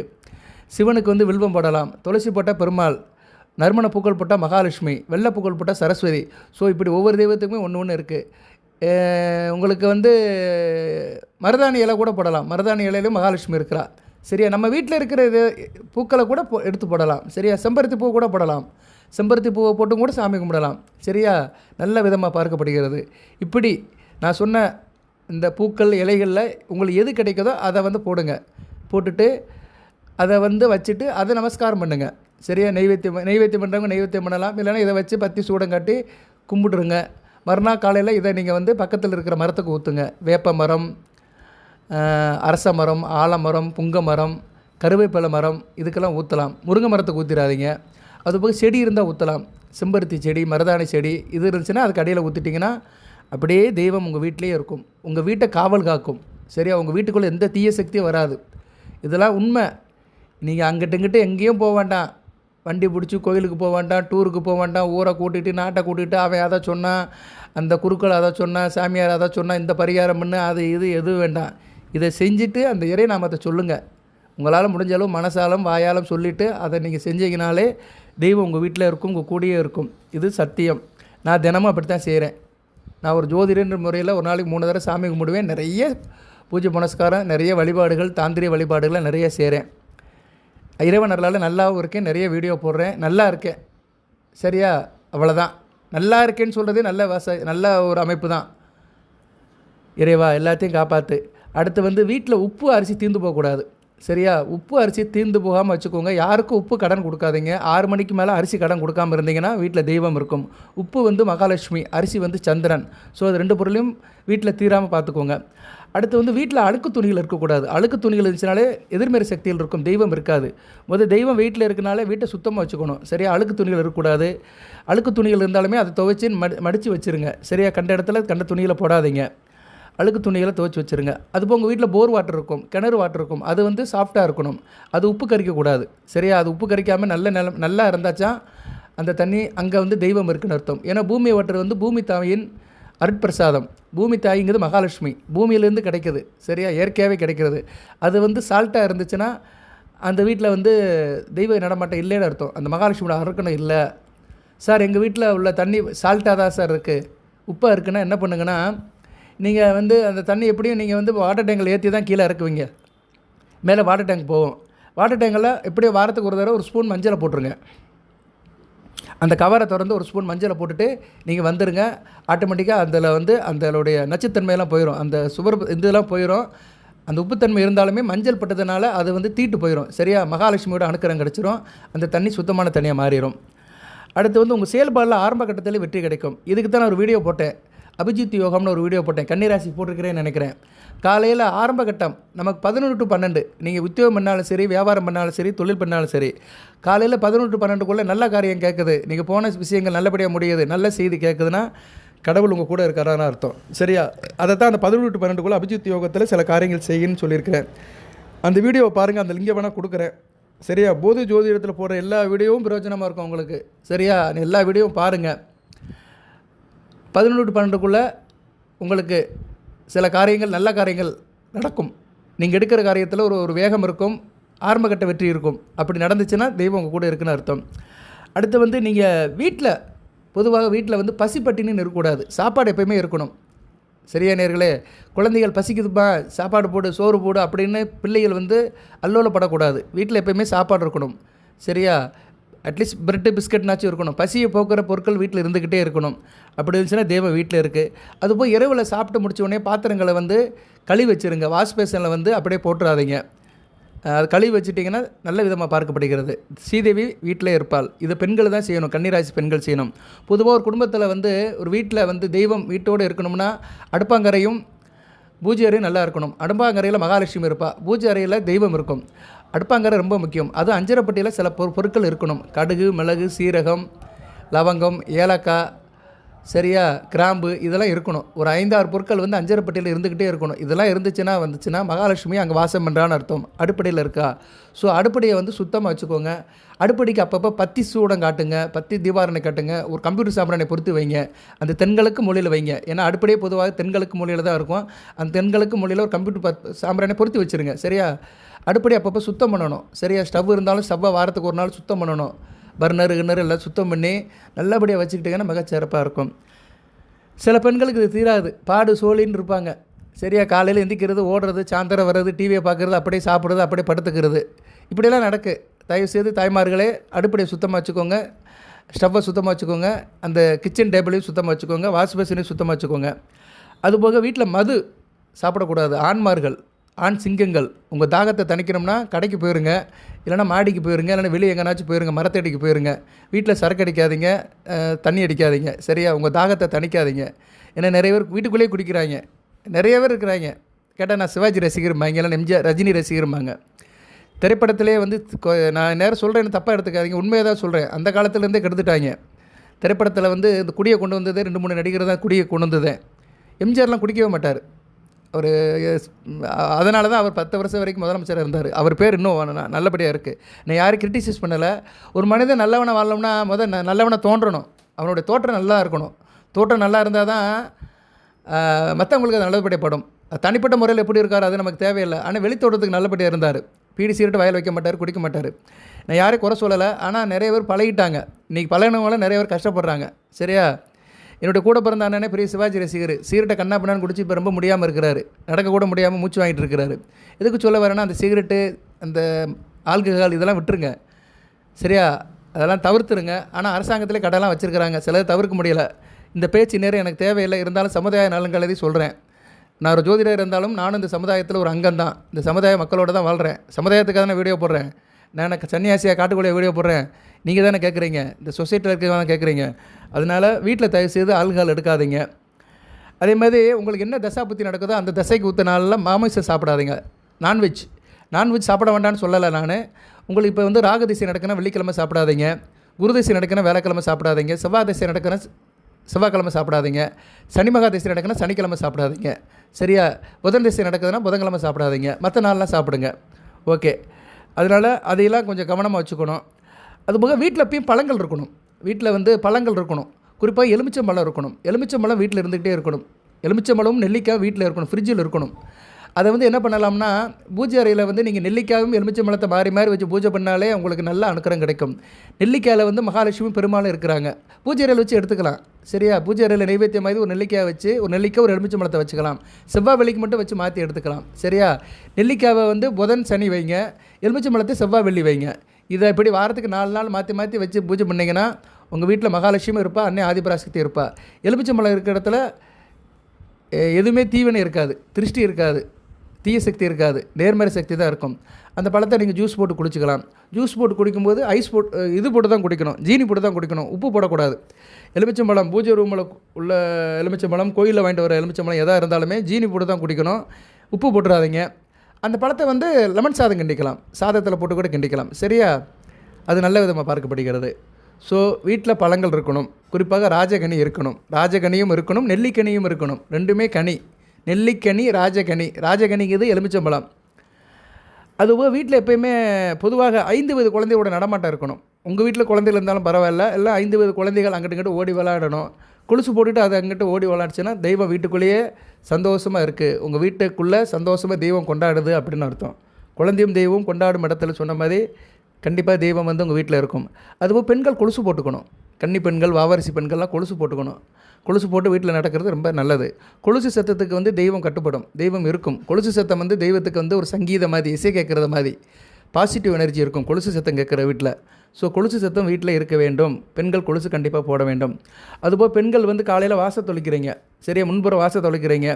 சிவனுக்கு வந்து வில்வம் போடலாம். துளசி போட்டால் பெருமாள், நறுமண பூக்கள் போட்டால் மகாலட்சுமி, வெள்ளை பூக்கள் போட்டால் சரஸ்வதி. ஸோ இப்படி ஒவ்வொரு தெய்வத்துக்குமே ஒன்று இருக்குது. உங்களுக்கு வந்து மருதாணி இலை கூட போடலாம். மருதாணி இலையிலும் மகாலட்சுமி இருக்கிறா. சரியா? நம்ம வீட்டில் இருக்கிற இது பூக்களை கூட எடுத்து போடலாம். சரியா? செம்பருத்தி பூ கூட போடலாம். செம்பருத்தி பூவை போட்டும் கூட சாமி கும்பிடலாம். சரியா? நல்ல விதமாக பார்க்கப்படுகிறது. இப்படி நான் சொன்ன இந்த பூக்கள் இலைகளில் உங்களுக்கு எது கிடைக்குதோ அதை வந்து போடுங்க. போட்டுட்டு அதை வந்து வச்சுட்டு அதை நமஸ்காரம் பண்ணுங்கள். சரியா? நெய்வேத்தியம் பண்ணுறவங்க நெய்வேத்தியம் பண்ணலாம். இல்லைன்னா இதை வச்சு பற்றி சூடம் காட்டி கும்பிட்டுருங்க. மறுநாள் காலையில் இதை நீங்கள் வந்து பக்கத்தில் இருக்கிற மரத்துக்கு ஊற்றுங்க. வேப்ப மரம், அரச மரம், ஆலமரம், புங்க மரம், கருவேப்பிலை மரம் இதுக்கெல்லாம் ஊற்றலாம். முருங்கை மரத்துக்கு ஊற்றிடாதீங்க. அதுபோக செடி இருந்தால் ஊற்றலாம். செம்பருத்தி செடி, மருதாணி செடி இது இருந்துச்சுன்னா அதுக்கு அடியில் ஊற்றிட்டிங்கன்னா அப்படியே தெய்வம் உங்கள் வீட்டிலே இருக்கும். உங்கள் வீட்டை காவல் காக்கும். சரியா? உங்கள் வீட்டுக்குள்ளே எந்த தீய சக்தியும் வராது. இதெல்லாம் உண்மை. நீங்கள் அங்கிட்டு எங்கேயும் போக வேண்டாம். வண்டி பிடிச்சி கோயிலுக்கு போக வேண்டாம், டூருக்கு போக வேண்டாம். ஊரை கூட்டிகிட்டு நாட்டை கூட்டிகிட்டு அவன் அதை சொன்னான், அந்த குருக்கள் அதை சொன்னான், சாமியார் அதை சொன்னால், இந்த பரிகாரம் பண்ணு, அது இது எதுவும் வேண்டாம். இதை செஞ்சுட்டு அந்த இறை நாமத்தை சொல்லுங்கள். உங்களால் முடிஞ்சாலும் மனசாலும் வாயாலும் சொல்லிவிட்டு அதை நீங்கள் செஞ்சீங்கனாலே தெய்வம் உங்கள் வீட்டில் இருக்கும், உங்கள் கூடயே இருக்கும். இது சத்தியம். நான் தினமும் அப்படி தான் செய்கிறேன். நான் ஒரு ஜோதிடன்ற முறையில் ஒரு நாளைக்கு 3 தடவை சாமி கும்பிடுவேன். நிறைய பூஜை புனஸ்காரம், நிறைய வழிபாடுகள், தாந்திரிய வழிபாடுகளை நிறைய செய்கிறேன். இறைவன் அருளால் நல்லாவும் இருக்கேன். நிறைய வீடியோ போடுறேன். நல்லா இருக்கேன். சரியா? அவ்வளோதான். நல்லா இருக்கேன்னு சொல்கிறதே நல்ல ஒரு அமைப்பு தான். இறைவா எல்லாத்தையும் காப்பாற்று. அடுத்து வந்து வீட்டில் உப்பு அரிசி தீர்ந்து போகக்கூடாது. சரியா? உப்பு அரிசி தீர்ந்து போகாமல் வச்சுக்கோங்க. யாருக்கும் உப்பு கடன் கொடுக்காதீங்க. 6 மணிக்கு மேலே அரிசி கடன் கொடுக்காமல் இருந்தீங்கன்னா வீட்டில் தெய்வம் இருக்கும். உப்பு வந்து மகாலட்சுமி, அரிசி வந்து சந்திரன். ஸோ அது 2 பொருளையும் வீட்டில் தீராமல் பார்த்துக்கோங்க. அடுத்து வந்து வீட்டில் அழுக்கு துணிகள் இருக்கக்கூடாது. அழுக்கு துணிகள் இருந்துச்சுனாலே எதிர்மறை சக்திகள் இருக்கும், தெய்வம் இருக்காது. தெய்வம் வீட்டில் இருக்கனாலே வீட்டை சுத்தமாக வச்சுக்கணும். சரியா? அழுக்கு துணிகள் இருக்கக்கூடாது. அழுக்கு துணிகள் இருந்தாலுமே அதை துவைச்சி மடித்து வச்சுருங்க. சரியா? கண்ட இடத்துல கண்ட துணிகளை போடாதீங்க. அழுக்கு துணிகளை துவைச்சி வச்சுருங்க. அதுபோல் உங்கள் வீட்டில் போர் வாட்டர் இருக்கும், கிணறு வாட்டர் இருக்கும். அது வந்து சாஃப்டாக இருக்கணும். அது உப்பு கரிக்கக்கூடாது. சரியா? அது உப்பு கரிக்காமல் நல்லா இருந்தாச்சா அந்த தண்ணி அங்கே வந்து தெய்வம் இருக்குன்னு அர்த்தம். ஏன்னா பூமி வாட்டர் வந்து பூமி தாயின் அருட்பிரசாதம். பூமி தாய்ங்கிறது மகாலட்சுமி, பூமியிலேருந்து கிடைக்கிது. சரியா? இயற்கையாகவே கிடைக்கிறது. அது வந்து சால்ட்டாக இருந்துச்சுன்னா அந்த வீட்டில் வந்து தெய்வ நடமாட்டம் இல்லைன்னு அர்த்தம். அந்த மகாலட்சுமியோட அறுக்கணும் இல்லை. சார் எங்கள் வீட்டில் உள்ள தண்ணி சால்ட்டாக தான் சார் இருக்குது, உப்பாக இருக்குன்னா என்ன பண்ணுங்கன்னா, நீங்கள் வந்து அந்த தண்ணி எப்படியும் நீங்கள் வந்து வாட்டர் டேங்கில் ஏற்றி தான் கீழே இறக்குவீங்க. மேலே வாட்டர் டேங்க் போகும். வாட்டர் டேங்கில் எப்படியோ வாரத்துக்கு ஒரு தடவை ஒரு ஸ்பூன் மஞ்சளை போட்டுருங்க. அந்த கவரை திறந்து ஒரு ஸ்பூன் மஞ்சளை போட்டுட்டு நீங்கள் வந்துடுங்க. ஆட்டோமேட்டிக்காக அதில் வந்து அதனுடைய நச்சுத்தன்மையெல்லாம் போயிடும், அந்த சுவர் இதெல்லாம் போயிடும். அந்த உப்புத்தன்மை இருந்தாலுமே மஞ்சள் பட்டதுனால அது வந்து தீட்டு போயிடும். சரியா? மகாலட்சுமியோட அனுக்கிரகம் கிடச்சிரும். அந்த தண்ணி சுத்தமான தண்ணியாக மாறிடும். அடுத்து வந்து உங்கள் செயல்பாடில் ஆரம்ப கட்டத்தில் வெற்றி கிடைக்கும். இதுக்கு தான் நான் ஒரு வீடியோ போட்டேன். அபிஜித் யோகம்னு ஒரு வீடியோ போட்டேன். கன்னிராசி போட்டிருக்கிறேன்னு நினைக்கிறேன். காலையில் ஆரம்ப கட்டம் நமக்கு 11 to 12. நீங்கள் உத்தியோகம் பண்ணாலும் சரி, வியாபாரம் பண்ணாலும் சரி, தொழில் பண்ணாலும் சரி, காலையில் 11 to 12க்குள்ளே நல்ல காரியம் கேட்குது, நீங்கள் போன விஷயங்கள் நல்லபடியாக முடியுது, நல்ல செய்தி கேட்குதுன்னா கடவுள் உங்கள் கூட இருக்கிறான்னு அர்த்தம். சரியா? அதை தான் அந்த 11 to 12க்குள்ளே அபிஜித் யோகத்தில் சில காரியங்கள் செய்யுன்னு சொல்லியிருக்கிறேன். அந்த வீடியோவை பாருங்கள். அந்த லிங்கை வேணால் கொடுக்குறேன். சரியா? போது ஜோதிடத்தில் போடுற எல்லா வீடியோவும் பிரயோஜனமாக இருக்கும் உங்களுக்கு. சரியா? எல்லா வீடியோவும் பாருங்கள். 11 to 12க்குள்ளே உங்களுக்கு சில காரியங்கள், நல்ல காரியங்கள் நடக்கும். நீங்கள் எடுக்கிற காரியத்தில் ஒரு வேகம் இருக்கும், ஆரம்பகட்ட வெற்றி இருக்கும். அப்படி நடந்துச்சுன்னா தெய்வம் உங்கள் கூட இருக்குன்னு அர்த்தம். அடுத்து வந்து நீங்கள் பொதுவாக வீட்டில் வந்து பசிப்பட்டினின்னு இருக்கக்கூடாது. சாப்பாடு எப்போயுமே இருக்கணும். சரியா நேர்களே? குழந்தைகள் பசிக்குதுப்பா சாப்பாடு போடு, சோறு போடு அப்படின்னு பிள்ளைகள் வந்து அல்லோலப்படக்கூடாது. வீட்டில் எப்போயுமே சாப்பாடு இருக்கணும். சரியா? அட்லீஸ்ட் பிரெட்டு பிஸ்கட்னாச்சும் இருக்கணும். பசியை போக்குற பொருட்கள் வீட்டில் இருந்துக்கிட்டே இருக்கணும். அப்படி இருந்துச்சுன்னா தெய்வம் வீட்டில் இருக்குது. அதுபோல் இரவில் சாப்பிட்டு முடிச்ச உடனே பாத்திரங்களை வந்து கழுவி வச்சுருங்க. வாஷ் பேசனில் வந்து அப்படியே போட்டுறாதீங்க. அது கழுவி வச்சுட்டிங்கன்னா நல்ல விதமாக பார்க்கப்படுகிறது. ஸ்ரீதேவி வீட்டிலே இருப்பாள். இது பெண்கள் தான் செய்யணும், கன்னிராசி பெண்கள் செய்யணும். பொதுவாக ஒரு குடும்பத்தில் வந்து ஒரு வீட்டில் வந்து தெய்வம் வீட்டோடு இருக்கணும்னா அடுப்பாங்கரையும் பூஜை அறையும் நல்லா இருக்கணும். அடுப்பாங்கரையில் மகாலட்சுமி இருப்பாள், பூஜை அறையில் தெய்வம் இருக்கும். அடுப்பாங்கரை ரொம்ப முக்கியம். அதுவும் அஞ்சரைப்பட்டியில் சில பொருட்கள் இருக்கணும். கடுகு, மிளகு, சீரகம், லவங்கம், ஏலக்காய், சரியா, கிராம்பு இதெல்லாம் இருக்கணும். ஒரு 5-6 பொருட்கள் வந்து அஞ்சரைப்பட்டியில் இருந்துக்கிட்டே இருக்கணும். இதெல்லாம் வந்துச்சுன்னா மகாலட்சுமி அங்கே வாசம் பண்ணுறான்னு அர்த்தம். அடுப்படியில் இருக்கா? ஸோ அடுப்படியை வந்து சுத்தமாக வச்சுக்கோங்க. அடுப்படிக்கு அப்பப்போ பத்தி சூடம் காட்டுங்க, பத்தி தீபாரணை காட்டுங்க, ஒரு கம்ப்யூட்டர் சாம்பிராணி பொறுத்து வைங்க. அந்த தென்கிழக்கு மூலையில் வைங்க. ஏன்னா அடுப்படியே பொதுவாக தென்கிழக்கு மூலையில் தான் இருக்கும். அந்த தென்கிழக்கு மூலையில் ஒரு கம்ப்யூட்டர் சாம்பிராணி பொறுத்து வச்சுருங்க. சரியா? அடுப்படி அப்பப்போ சுத்தம் பண்ணணும். சரியா? ஸ்டவ் இருந்தாலும் ஸ்டவ்வை வாரத்துக்கு ஒரு நாள் சுத்தம் பண்ணணும். பர்னர் எல்லாம் சுத்தம் பண்ணி நல்லபடியாக வச்சுக்கிட்டிங்கன்னா மிகச்சிறப்பாக இருக்கும். சில பெண்களுக்கு இது தீராது, பாடு சோழின்னு இருப்பாங்க. சரியா? காலையில் எந்திக்கிறது, ஓடுறது, சாயந்தரம் வர்றது, டிவியை பார்க்குறது, அப்படியே சாப்பிட்றது, அப்படியே படுத்துக்கிறது, இப்படியெல்லாம் நடக்கு. தயவுசெய்து தாய்மார்களே அடுப்படியை சுத்தமாக வச்சுக்கோங்க, ஸ்டவ்வை சுத்தமாக வச்சுக்கோங்க, அந்த கிச்சன் டேபிளையும் சுத்தமாக வச்சுக்கோங்க, வாஷ் பேசினையும் சுத்தமாக வச்சுக்கோங்க. அதுபோக வீட்டில் மது சாப்பிடக்கூடாது. ஆண் சிங்கங்கள் உங்கள் தாகத்தை தணிக்கணும்னா கடைக்கு போயிருங்க, இல்லைனா மாடிக்கு போயிருங்க, இல்லைனா வெளியே எங்கேனாச்சும் போயிருங்க, மரத்தடிக்கு போயிருங்க. வீட்டில் சரக்கு அடிக்காதீங்க, தண்ணி அடிக்காதீங்க. சரியா? உங்கள் தாகத்தை தணிக்காதீங்க. ஏன்னா நிறைய பேர் வீட்டுக்குள்ளேயே குடிக்கிறாங்க. நிறைய பேர் இருக்கிறாங்க. கேட்டால் நான் சிவாஜி ரசிகரும்பாங்க, இல்லைனா எம்ஜிஆர் ரஜினி ரசிகரும்பாங்க. திரைப்படத்திலே வந்து நான் நேரம் சொல்கிறேன்னு தப்பாக எடுத்துக்காதீங்க, உண்மையாக தான் சொல்கிறேன். அந்த காலத்துலேருந்தே கெடுத்துட்டாங்க. திரைப்படத்தில் வந்து இந்த குடியை கொண்டு வந்ததே 2-3 நடிகர் தான் குடியை கொண்டு வந்ததேன். எம்ஜிஆர்லாம் குடிக்கவே மாட்டார். அதனால தான் அவர் 10 வருஷம் வரைக்கும் முதலமைச்சராக இருந்தார். அவர் பேர் இன்னும் நல்லபடியாக இருக்குது. நான் யாரும் கிரிட்டிசைஸ் பண்ணலை. ஒரு மனிதன் நல்லவனை வாழணும்னா நல்லவனை தோன்றணும். அவனுடைய தோற்றம் நல்லா இருக்கணும். தோற்றம் நல்லா இருந்தால் தான் மற்றவங்களுக்கு அது நல்லபடியாக படும். தனிப்பட்ட முறையில் எப்படி இருக்கார் அது நமக்கு தேவையில்லை. ஆனால் வெளித்தோட்டத்துக்கு நல்லபடியாக இருந்தார். பீடி சீரட்டு வயல் வைக்க மாட்டார், குடிக்க மாட்டார். நான் யாரையும் குறை சொல்லலை. ஆனால் நிறைய பேர் பழகிட்டாங்க. இன்றைக்கி பழகினவங்களாம் நிறைய பேர் கஷ்டப்படுறாங்க. சரியா? என்னுடைய கூட பிறந்த அண்ணனே பெரிய சிவாஜி ரசிகர். சீரட்டை கண்ணா பண்ணான்னு குடிச்சு இப்போ ரொம்ப முடியாமல் இருக்கிறாரு. நடக்கக்கூட முடியாமல் மூச்சு வாங்கிட்டு இருக்கிறாரு. எதுக்கு சொல்ல வரேன்னா, அந்த சிகரெட்டு, அந்த ஆல்கஹால் இதெல்லாம் விட்டுருங்க. சரியா? அதெல்லாம் தவிர்த்துருங்க. ஆனால் அரசாங்கத்திலே கடையெல்லாம் வச்சுருக்கிறாங்க. சிலது தவிர்க்க முடியலை. இந்த பேச்சு நேரம் எனக்கு தேவையில்லை. இருந்தாலும் சமுதாய நலன்களை சொல்கிறேன். நான் ஒரு ஜோதிடர் இருந்தாலும் நானும் இந்த சமுதாயத்தில் ஒரு அங்கம் தான். இந்த சமுதாய மக்களோடு தான் வாழ்கிறேன். சமுதாயத்துக்காக தான் வீடியோ போடுறேன். நான் எனக்கு சன்னியாசியாக காட்டுக்குள்ளே வீடியோ போடுறேன். நீங்கள் தானே கேட்குறீங்க, இந்த சொசைட்டியில் இருக்கிறவங்க கேட்குறீங்க. அதனால் வீட்டில் தயவுசெய்து ஆல்கஹால் எடுக்காதீங்க. அதே மாதிரி உங்களுக்கு என்ன தசா புத்தி நடக்குதோ அந்த தசைக்கு ஊற்ற நாளில் மாமிசம் சாப்பிடாதீங்க. நான்வெஜ் சாப்பிட வேண்டாம்னு சொல்லலை நான். உங்களுக்கு இப்போ வந்து ராகு திசை நடக்குன்னா வெள்ளிக்கிழமை சாப்பிடாதீங்க, குரு திசை நடக்குன்னா வேலைக்கிழமை சாப்பிடாதீங்க, செவ்வாய் திசை நடக்குன்னா செவ்வாய்க்கிழமை சாப்பிடாதீங்க, சனி மகா திசை நடக்குன்னா சனிக்கிழமை சாப்பிடாதீங்க. சரியா? புதன் திசை நடக்குதுன்னா புதன்கிழமை சாப்பிடாதீங்க. மற்ற நாள்லாம் சாப்பிடுங்க. ஓகே. அதனால் அதையெல்லாம் கொஞ்சம் கவனமாக வச்சுக்கணும். அதுபோக வீட்டில் எப்பயும் பழங்கள் இருக்கணும். வீட்டில் வந்து பழங்கள் இருக்கணும். குறிப்பாக எலுமிச்சம்பழம் இருக்கணும். எலுமிச்சம்பழம் வீட்டில் இருந்துகிட்டே இருக்கணும். எலுமிச்சம்பழமும் நெல்லிக்காய் வீட்டில் இருக்கணும், ஃப்ரிட்ஜில் இருக்கணும். அதை வந்து என்ன பண்ணலாம்னா, பூஜை அறையில் வந்து நீங்கள் நெல்லிக்காயும் எலுமிச்சம்பழத்தை மாறி மாறி வச்சு பூஜை பண்ணாலே உங்களுக்கு நல்ல அனுக்கிரம் கிடைக்கும். நெல்லிக்காயில் வந்து மகாலட்சுமி பெருமாளும் இருக்கிறாங்க. பூஜை அறையில் வச்சு எடுத்துக்கலாம். சரியா? பூஜை அறையில் நைவேத்தியம் மாதிரி ஒரு நெல்லிக்காய் வச்சு, ஒரு நெல்லிக்காய் ஒரு எலுமிச்சம்பழத்தை வச்சுக்கலாம். செவ்வாய் வெள்ளிக்கு மட்டும் வச்சு மாற்றி எடுத்துக்கலாம். சரியா? நெல்லிக்காவை வந்து புதன் சனி வைங்க, எலுமிச்சம்பழத்தை செவ்வாய் வெள்ளி வைங்க. இதை இப்படி வாரத்துக்கு 4 நாள் மாற்றி மாற்றி வச்சு பூஜை பண்ணிங்கன்னா உங்கள் வீட்டில் மகாலட்சுமி இருப்பா, அன்னை ஆதிபராசக்தி இருப்பா. எலுமிச்சம்பழம் இருக்கிற இடத்துல எதுவுமே தீவினை இருக்காது, திருஷ்டி இருக்காது, தீய சக்தி இருக்காது, நேர்மறை சக்தி தான் இருக்கும். அந்த பழத்தை நீங்கள் ஜூஸ் போட்டு குடிச்சிக்கலாம். ஜூஸ் போட்டு குடிக்கும்போது ஐஸ் போட்டு இது போட்டு தான் குடிக்கணும், ஜீனி போட்டு தான் குடிக்கணும், உப்பு போடக்கூடாது. எலுமிச்சம்பழம் பூஜை ரூமில் உள்ள எலுமிச்சம்பழம், கோயிலில் வாங்கிட்டு வர எலுமிச்சம்பழம் எதாக இருந்தாலுமே ஜீனி போட்டு தான் குடிக்கணும், உப்பு போட்டுறாதீங்க. அந்த பழத்தை வந்து லெமன் சாதம் கிண்டிக்கலாம், சாதத்தில் போட்டு கூட கிண்டிக்கலாம். சரியா? அது நல்ல விதமாக பார்க்கப்படுகிறது. ஸோ வீட்டில் பழங்கள் இருக்கணும். குறிப்பாக ராஜகனி இருக்கணும். ராஜகனியும் இருக்கணும், நெல்லிக்கனியும் இருக்கணும். ரெண்டுமே கனி. நெல்லிக்கனி, ராஜகனிங்கிறது எலுமிச்சம்பழம். அதுபோல் வீட்டில் எப்போயுமே பொதுவாக 5 வயது குழந்தையோட நடமாட்டம் இருக்கணும். உங்கள் வீட்டில் குழந்தைகள் இருந்தாலும் பரவாயில்ல, எல்லாம் 5 வயது குழந்தைகள் அங்கிட்டு இங்கிட்டு ஓடி விளையாடணும். கொலுசு போட்டுட்டு அது அங்கிட்டு ஓடி விளாண்டுச்சுன்னா தெய்வம் வீட்டுக்குள்ளேயே சந்தோஷமாக இருக்குது, உங்கள் வீட்டுக்குள்ளே சந்தோஷமாக தெய்வம் கொண்டாடுது அப்படின்னு அர்த்தம். குழந்தையும் தெய்வம் கொண்டாடும் இடத்துல சொன்ன மாதிரி கண்டிப்பாக தெய்வம் வந்து உங்கள் வீட்டில் இருக்கும். அதுபோல் பெண்கள் கொலுசு போட்டுக்கணும். கன்னி பெண்கள், வாவாரிசு பெண்கள்லாம் கொலுசு போட்டுக்கணும். கொலுசு போட்டு வீட்டில் நடக்கிறது ரொம்ப நல்லது. கொலுசு சத்தத்துக்கு வந்து தெய்வம் கட்டுப்படும், தெய்வம் இருக்கும். கொலுசு சத்தம் வந்து தெய்வத்துக்கு வந்து ஒரு சங்கீதம் மாதிரி, இசை கேட்குறது மாதிரி பாசிட்டிவ் எனர்ஜி இருக்கும் கொலுசு சத்தம் கேட்குற வீட்டில். ஸோ கொலுசு சத்தம் வீட்டில் இருக்க வேண்டும். பெண்கள் கொலுசு கண்டிப்பாக போட வேண்டும். அதுபோல் பெண்கள் வந்து காலையில் வாசல் தொளிக்கிறீங்க, சரியா, முன்புற வாசல் தொளிக்கிறீங்க.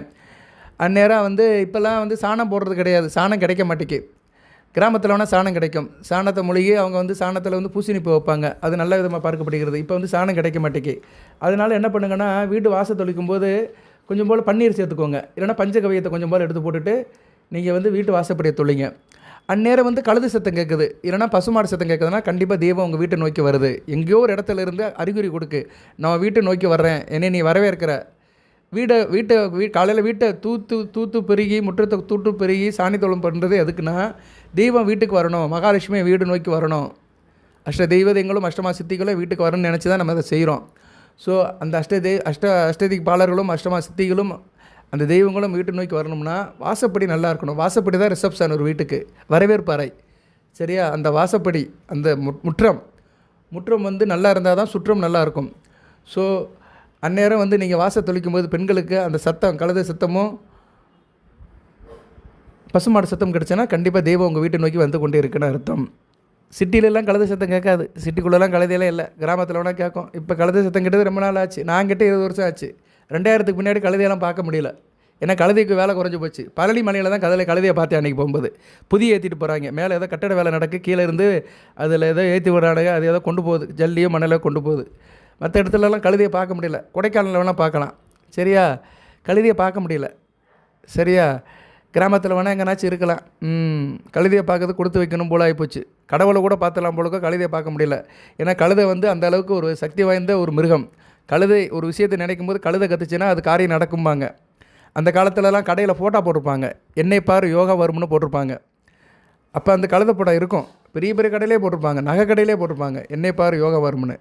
அந்நேரம் வந்து இப்போல்லாம் வந்து சாணம் போடுறது கிடையாது, சாணம் கிடைக்க மாட்டேக்கு. கிராமத்தில் வேணால் சாணம் கிடைக்கும், சாணத்தை மொழிகி அவங்க வந்து சாணத்தில் வந்து பூசணிப்பு வைப்பாங்க, அது நல்ல விதமாக பார்க்கப்படுகிறது. இப்போ வந்து சாணம் கிடைக்க மாட்டேக்கு. அதனால் என்ன பண்ணுங்கன்னா, வீட்டு வாசல் தொளிக்கும் போது கொஞ்சம் போல் பன்னீர் சேர்த்துக்கோங்க, இல்லைனா பஞ்சகவியத்தை கொஞ்சம் போல் எடுத்து போட்டுட்டு நீங்கள் வந்து வீட்டு வாசப்படியை தொழிங்க. அந்நேரம் வந்து கழுது சத்தம் கேட்குது, இல்லைனா பசுமாடு சத்தம் கேட்குதுன்னா கண்டிப்பாக தெய்வம் உங்கள் வீட்டை நோக்கி வருது. எங்கேயோ ஒரு இடத்துல இருந்து அறிகுறி கொடுக்கு, நான் வீட்டை நோக்கி வர்றேன், என்னை நீ வரவேற்கிற. காலையில் வீட்டை தூத்து பெருகி, முற்றத்தை தூட்டு பெருகி சாணி தொழும் பண்ணுறது எதுக்குன்னா, தெய்வம் வீட்டுக்கு வரணும், மகாலட்சுமி வீடு நோக்கி வரணும். தெய்வங்களும் அஷ்டமா சித்திகளும் வீட்டுக்கு வரணும்னு நினச்சி தான் நம்ம அதை செய்கிறோம். ஸோ அந்த அஷ்டதிக் பாலர்களும் அஷ்டமா சித்திகளும் அந்த தெய்வங்களும் வீட்டு நோக்கி வரணும்னா வாசப்படி நல்லா இருக்கணும். வாசப்படி தான் ரிசப்ஷன் ஒரு வீட்டுக்கு, வரவேற்பு அறை, சரியா. அந்த வாசப்படி, அந்த முற்றம் வந்து நல்லா இருந்தால் தான் சுற்றம் நல்லா இருக்கும். ஸோ அந்நேரம் வந்து நீங்கள் வாசல் தொளிக்கும் போது பெண்களுக்கு அந்த சத்தம், கழுதை சத்தமும் பசுமாடு சத்தம் கிடச்சுன்னா கண்டிப்பாக தெய்வம் உங்கள் வீட்டை நோக்கி வந்து கொண்டே இருக்குன்னு அர்த்தம். சிட்டிலெலாம் கழுதை சத்தம் கேட்காது, சிட்டிக்குள்ளெல்லாம் கழுதையெல்லாம் இல்லை, கிராமத்தில் வேணால் கேட்கும். இப்போ கழுதை சத்தம் கிட்டது ரொம்ப நாள் ஆச்சு, நான் கிட்ட 20 வருஷம் ஆச்சு. 2000க்கு முன்னாடி கழுதையெல்லாம் பார்க்க முடியல, ஏன்னா கழுதைக்கு வேலை குறைஞ்சி போச்சு. பழனி மலையில் தான் கழுதையை பார்த்தேன் அன்றைக்கி போகும்போது. புதிய ஏற்றிட்டு போகிறாங்க, மேலே ஏதோ கட்டட வேலை நடக்கு, கீழே இருந்து அதில் ஏதோ ஏற்றி விடுறாங்க, அது ஏதோ கொண்டு போகுது, ஜல்லியோ மணலோ கொண்டு போகுது. மற்ற இடத்துலலாம் கழுதையை பார்க்க முடியல, கொடைக்கானலில் வேணால் பார்க்கலாம், சரியா. கழுதையை பார்க்க முடியல, சரியா. கிராமத்தில் வேணால் எங்கேனாச்சும் இருக்கலாம். கழுதையை பார்க்கறது கொடுத்து வைக்கணும் போல ஆகிப்போச்சு. கடவுளை கூட பார்த்துலாம் போலக்கோ கழுதையை பார்க்க முடியல. ஏன்னா கழுதை வந்து அந்த அளவுக்கு ஒரு சக்தி வாய்ந்த ஒரு மிருகம். கழுதை ஒரு விஷயத்தை நினைக்கும் போது கழுதை கற்றுச்சுன்னா அது காரியம் நடக்கும்பாங்க. அந்த காலத்துலலாம் கடையில் ஃபோட்டோ போட்டிருப்பாங்க, என்னை பாரு யோகா வரும்னு போட்டிருப்பாங்க. அப்போ அந்த கழுதை படம் இருக்கும், பெரிய பெரிய கடையிலே போட்டிருப்பாங்க, நகை கடையிலே போட்டிருப்பாங்க, என்னை பாரு யோகா வரும்னு.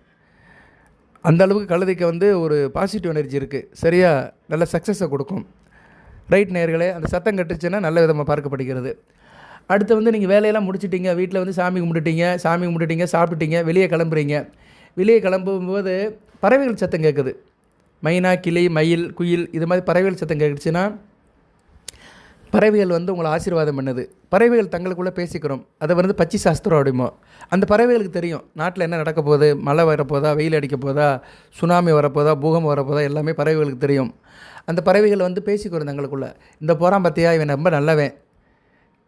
அந்த அளவுக்கு கழுதைக்கு வந்து ஒரு பாசிட்டிவ் எனர்ஜி இருக்குது, சரியா, நல்ல சக்ஸஸை கொடுக்கும். ரைட் நேயர்களே, அந்த சத்தம் கட்டுச்சுன்னா நல்ல விதமாக பார்க்கப்படுகிறது. அடுத்து வந்து நீங்கள் வேலையெல்லாம் முடிச்சிட்டிங்க, வீட்டில் வந்து சாமி கும்பிட்டுட்டீங்க, சாப்பிட்டுட்டீங்க, வெளியே கிளம்புறீங்க. வெளியே கிளம்பும்போது பறவைகள் சத்தம் கேட்குது, மைனா, கிளி, மயில், குயில், இது மாதிரி பறவைகள் சத்தம் கேட்டுச்சுன்னா பறவைகள் வந்து உங்களை ஆசீர்வாதம் பண்ணுது. பறவைகள் தங்களுக்குள்ளே பேசிக்கிறோம், அதை வந்து பச்சி சாஸ்திரம் அப்படிமோ. அந்த பறவைகளுக்கு தெரியும் நாட்டில் என்ன நடக்க போகுது, மழை வரப்போதா, வெயில் அடிக்க போதா, சுனாமி வரப்போதா, பூகம்பம் வரப்போதா, எல்லாமே பறவைகளுக்கு தெரியும். அந்த பறவைகள் வந்து பேசிக்கிறோம் தங்களுக்குள்ளே. இந்த போகிறான் பார்த்தியா, இவன் ரொம்ப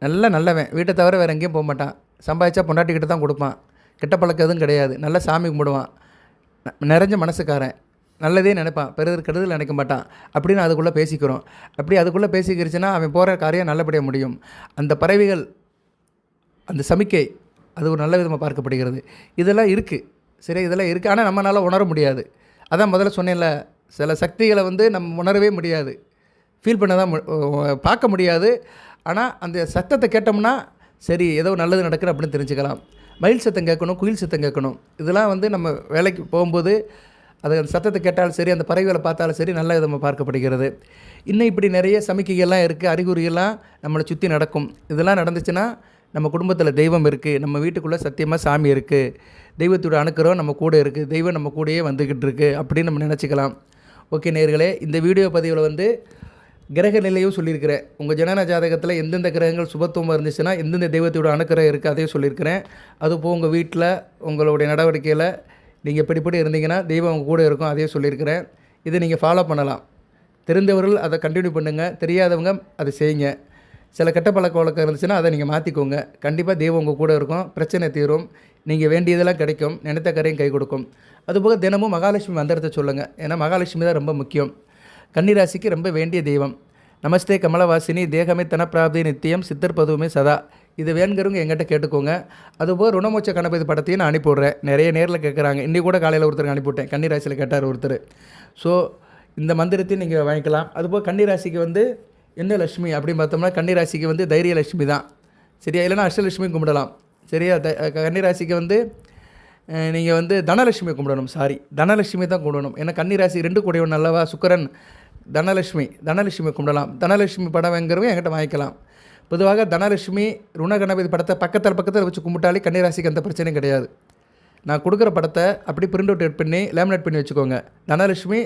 நல்லவன், வீட்டை தவிர வேறு எங்கேயும் போக மாட்டான், சம்பாதிச்சா பொண்டாட்டிக்கிட்ட தான் கொடுப்பான், கெட்ட பழக்கம் எதுவும் கிடையாது, நல்லா சாமி கும்பிடுவான், நிறைஞ்ச மனசுக்காரன், நல்லதே நினைப்பான், கெடுதல் நினைக்க மாட்டான் அப்படின்னு அதுக்குள்ளே பேசிக்கிறோம். அப்படி அதுக்குள்ளே பேசிக்கிருச்சுன்னா அவன் போகிற காரியம் நல்லபடியாக முடியும். அந்த பறவைகள் அந்த சமிக்கை அது ஒரு நல்ல விதமாக பார்க்கப்படுகிறது. இதெல்லாம் இருக்குது, சரி, இதெல்லாம் இருக்குது. ஆனால் நம்மளால் உணர முடியாது. அதான் முதல்ல சொன்னேன்ல, சில சக்திகளை வந்து நம்ம உணரவே முடியாது, ஃபீல் பண்ண தான் பார்க்க முடியாது. ஆனால் அந்த சத்தத்தை கேட்டோம்னா சரி ஏதோ நல்லது நடக்குது அப்படின்னு தெரிஞ்சுக்கலாம். மயில் சத்தம் கேட்கணும், குயில் சத்தம் கேட்கணும், இதெல்லாம் வந்து நம்ம வேலைக்கு போகும்போது அது அந்த சத்தத்தை கேட்டாலும் சரி, அந்த பறவைகளை பார்த்தாலும் சரி, நல்ல விதமாக பார்க்கப்படுகிறது. இன்னும் இப்படி நிறைய சமிக்கைகள்லாம் இருக்குது, அறிகுறிகள்லாம் நம்மளை சுற்றி நடக்கும். இதெல்லாம் நடந்துச்சுன்னா நம்ம குடும்பத்தில் தெய்வம் இருக்குது, நம்ம வீட்டுக்குள்ளே சத்தியமாக சாமி இருக்குது, தெய்வத்தோட அணுக்கிறோம் நம்ம கூட இருக்குது, தெய்வம் நம்ம கூடயே வந்துக்கிட்டு இருக்குது அப்படின்னு நம்ம நினச்சிக்கலாம். ஓகே நேயர்களே, இந்த வீடியோ பதிவில் வந்து கிரக நிலையும் சொல்லியிருக்கிறேன். உங்கள் ஜனன ஜாதகத்தில் எந்தெந்த கிரகங்கள் சுபத்துவமாக இருந்துச்சுன்னா எந்தெந்த தெய்வத்தோட அணுக்கிறம் இருக்குது அதையும் சொல்லியிருக்கிறேன். அதுபோல் உங்கள் வீட்டில் உங்களுடைய நடவடிக்கையில் நீங்கள் எப்படி இருந்தீங்கன்னா தெய்வம் உங்கள் கூட இருக்கும் அதையும் சொல்லியிருக்கிறேன். இதை நீங்கள் ஃபாலோ பண்ணலாம். தெரிந்தவர்கள் அதை கண்டினியூ பண்ணுங்கள், தெரியாதவங்க அதை செய்யுங்க. சில கெட்ட பழக்க வழக்கம் இருந்துச்சுன்னா அதை நீங்கள் மாற்றிக்கோங்க. கண்டிப்பாக தெய்வம் உங்கள் கூட இருக்கும், பிரச்சனை தீரும், நீங்கள் வேண்டியதெல்லாம் கிடைக்கும், நினைத்த கரையும் கை கொடுக்கும். அதுபோக தினமும் மகாலட்சுமி மந்திரத்தை சொல்லுங்கள், ஏன்னா மகாலட்சுமி தான் ரொம்ப முக்கியம். கன்னிராசிக்கு ரொம்ப வேண்டிய தெய்வம். நமஸ்தே கமலவாசினி தேகமே தனப்பிராப்தி நித்தியம் சித்தர் பதுவுமே சதா. இது வேணுங்கிறவங்க எங்கிட்ட கேட்டுக்கோங்க. அதுபோல் ருணமோச்ச கணபதி படத்தையும் நான் அனுப்பிவிட்றேன். நிறைய நேரில் கேட்குறாங்க, இன்றைக்கி கூட காலையில் ஒருத்தருக்கு அனுப்பிவிட்டேன், கன்னிராசியில் கேட்டார் ஒருத்தர். ஸோ இந்த மந்திரத்தையும் நீங்கள் வாங்கிக்கலாம். அதுபோல் கன்னிராசிக்கு வந்து என்ன லட்சுமி அப்படின்னு பார்த்தோம்னா கன்னிராசிக்கு வந்து தைரியலட்சுமி தான், சரியா, இல்லைனா அஷ்டலட்சுமி கும்பிடலாம், சரியா. கன்னிராசிக்கு வந்து நீங்கள் வந்து தனலட்சுமி கும்பிடணும். தனலட்சுமி தான் கும்பிடணும். ஏன்னா கன்னிராசி 2 கூடியவன் அல்லவா சுக்கிரன். தனலட்சுமி கும்பிடலாம். தனலட்சுமி படம் வாங்குறவங்க என்கிட்ட வாங்கிக்கலாம். பொதுவாக தனலட்சுமி ருணகணபதி படத்தை பக்கத்தில் வச்சு கும்பிட்டாலே கன்னிராசிக்கு எந்த பிரச்சனையும் கிடையாது. நான் கொடுக்குற படத்தை அப்படி பிரிண்ட் அவுட் பண்ணி லேமினேட் பண்ணி வச்சுக்கோங்க. தனலட்சுமி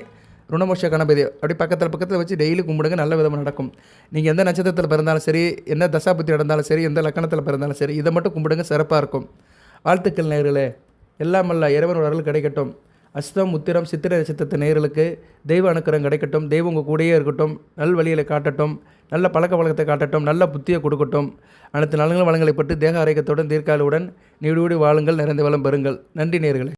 ருணமோஷ கணபதி அப்படி பக்கத்தில் வச்சு டெய்லி கும்பிடுங்க. நல்ல விதமாக நடக்கும். நீங்கள் எந்த நட்சத்திரத்தில் பிறந்தாலும் சரி, என்ன தசாபுத்தி நடந்தாலும் சரி, எந்த லக்கணத்தில் பிறந்தாலும் சரி, இதை மட்டும் கும்பிடுங்க. சிறப்பாக இருக்கும். வாழ்த்துக்கள் நேயர்களே. எல்லாம் அல்ல இறைவனோட அருள் கிடைக்கட்டும். அஸ்தம், உத்திரம், சித்திரை நட்சத்திரத்து நேயர்களுக்கு தெய்வ அனுக்கிரகம் கிடைக்கட்டும். தெய்வம் உங்கள் கூடயே இருக்கட்டும். நல் வழிகளை காட்டட்டும். நல்ல பழக்க வழக்கத்தை காட்டட்டும். நல்ல புத்தியை கொடுக்கட்டும். அனைத்து நலன்கள் வளங்களை பற்றி தேக ஆரோக்கியத்துடன் தீர்க்காலுடன் நீடூடி வாழுங்கள். நிறைந்த வளம் பெறுங்கள். நன்றி நேயர்களே.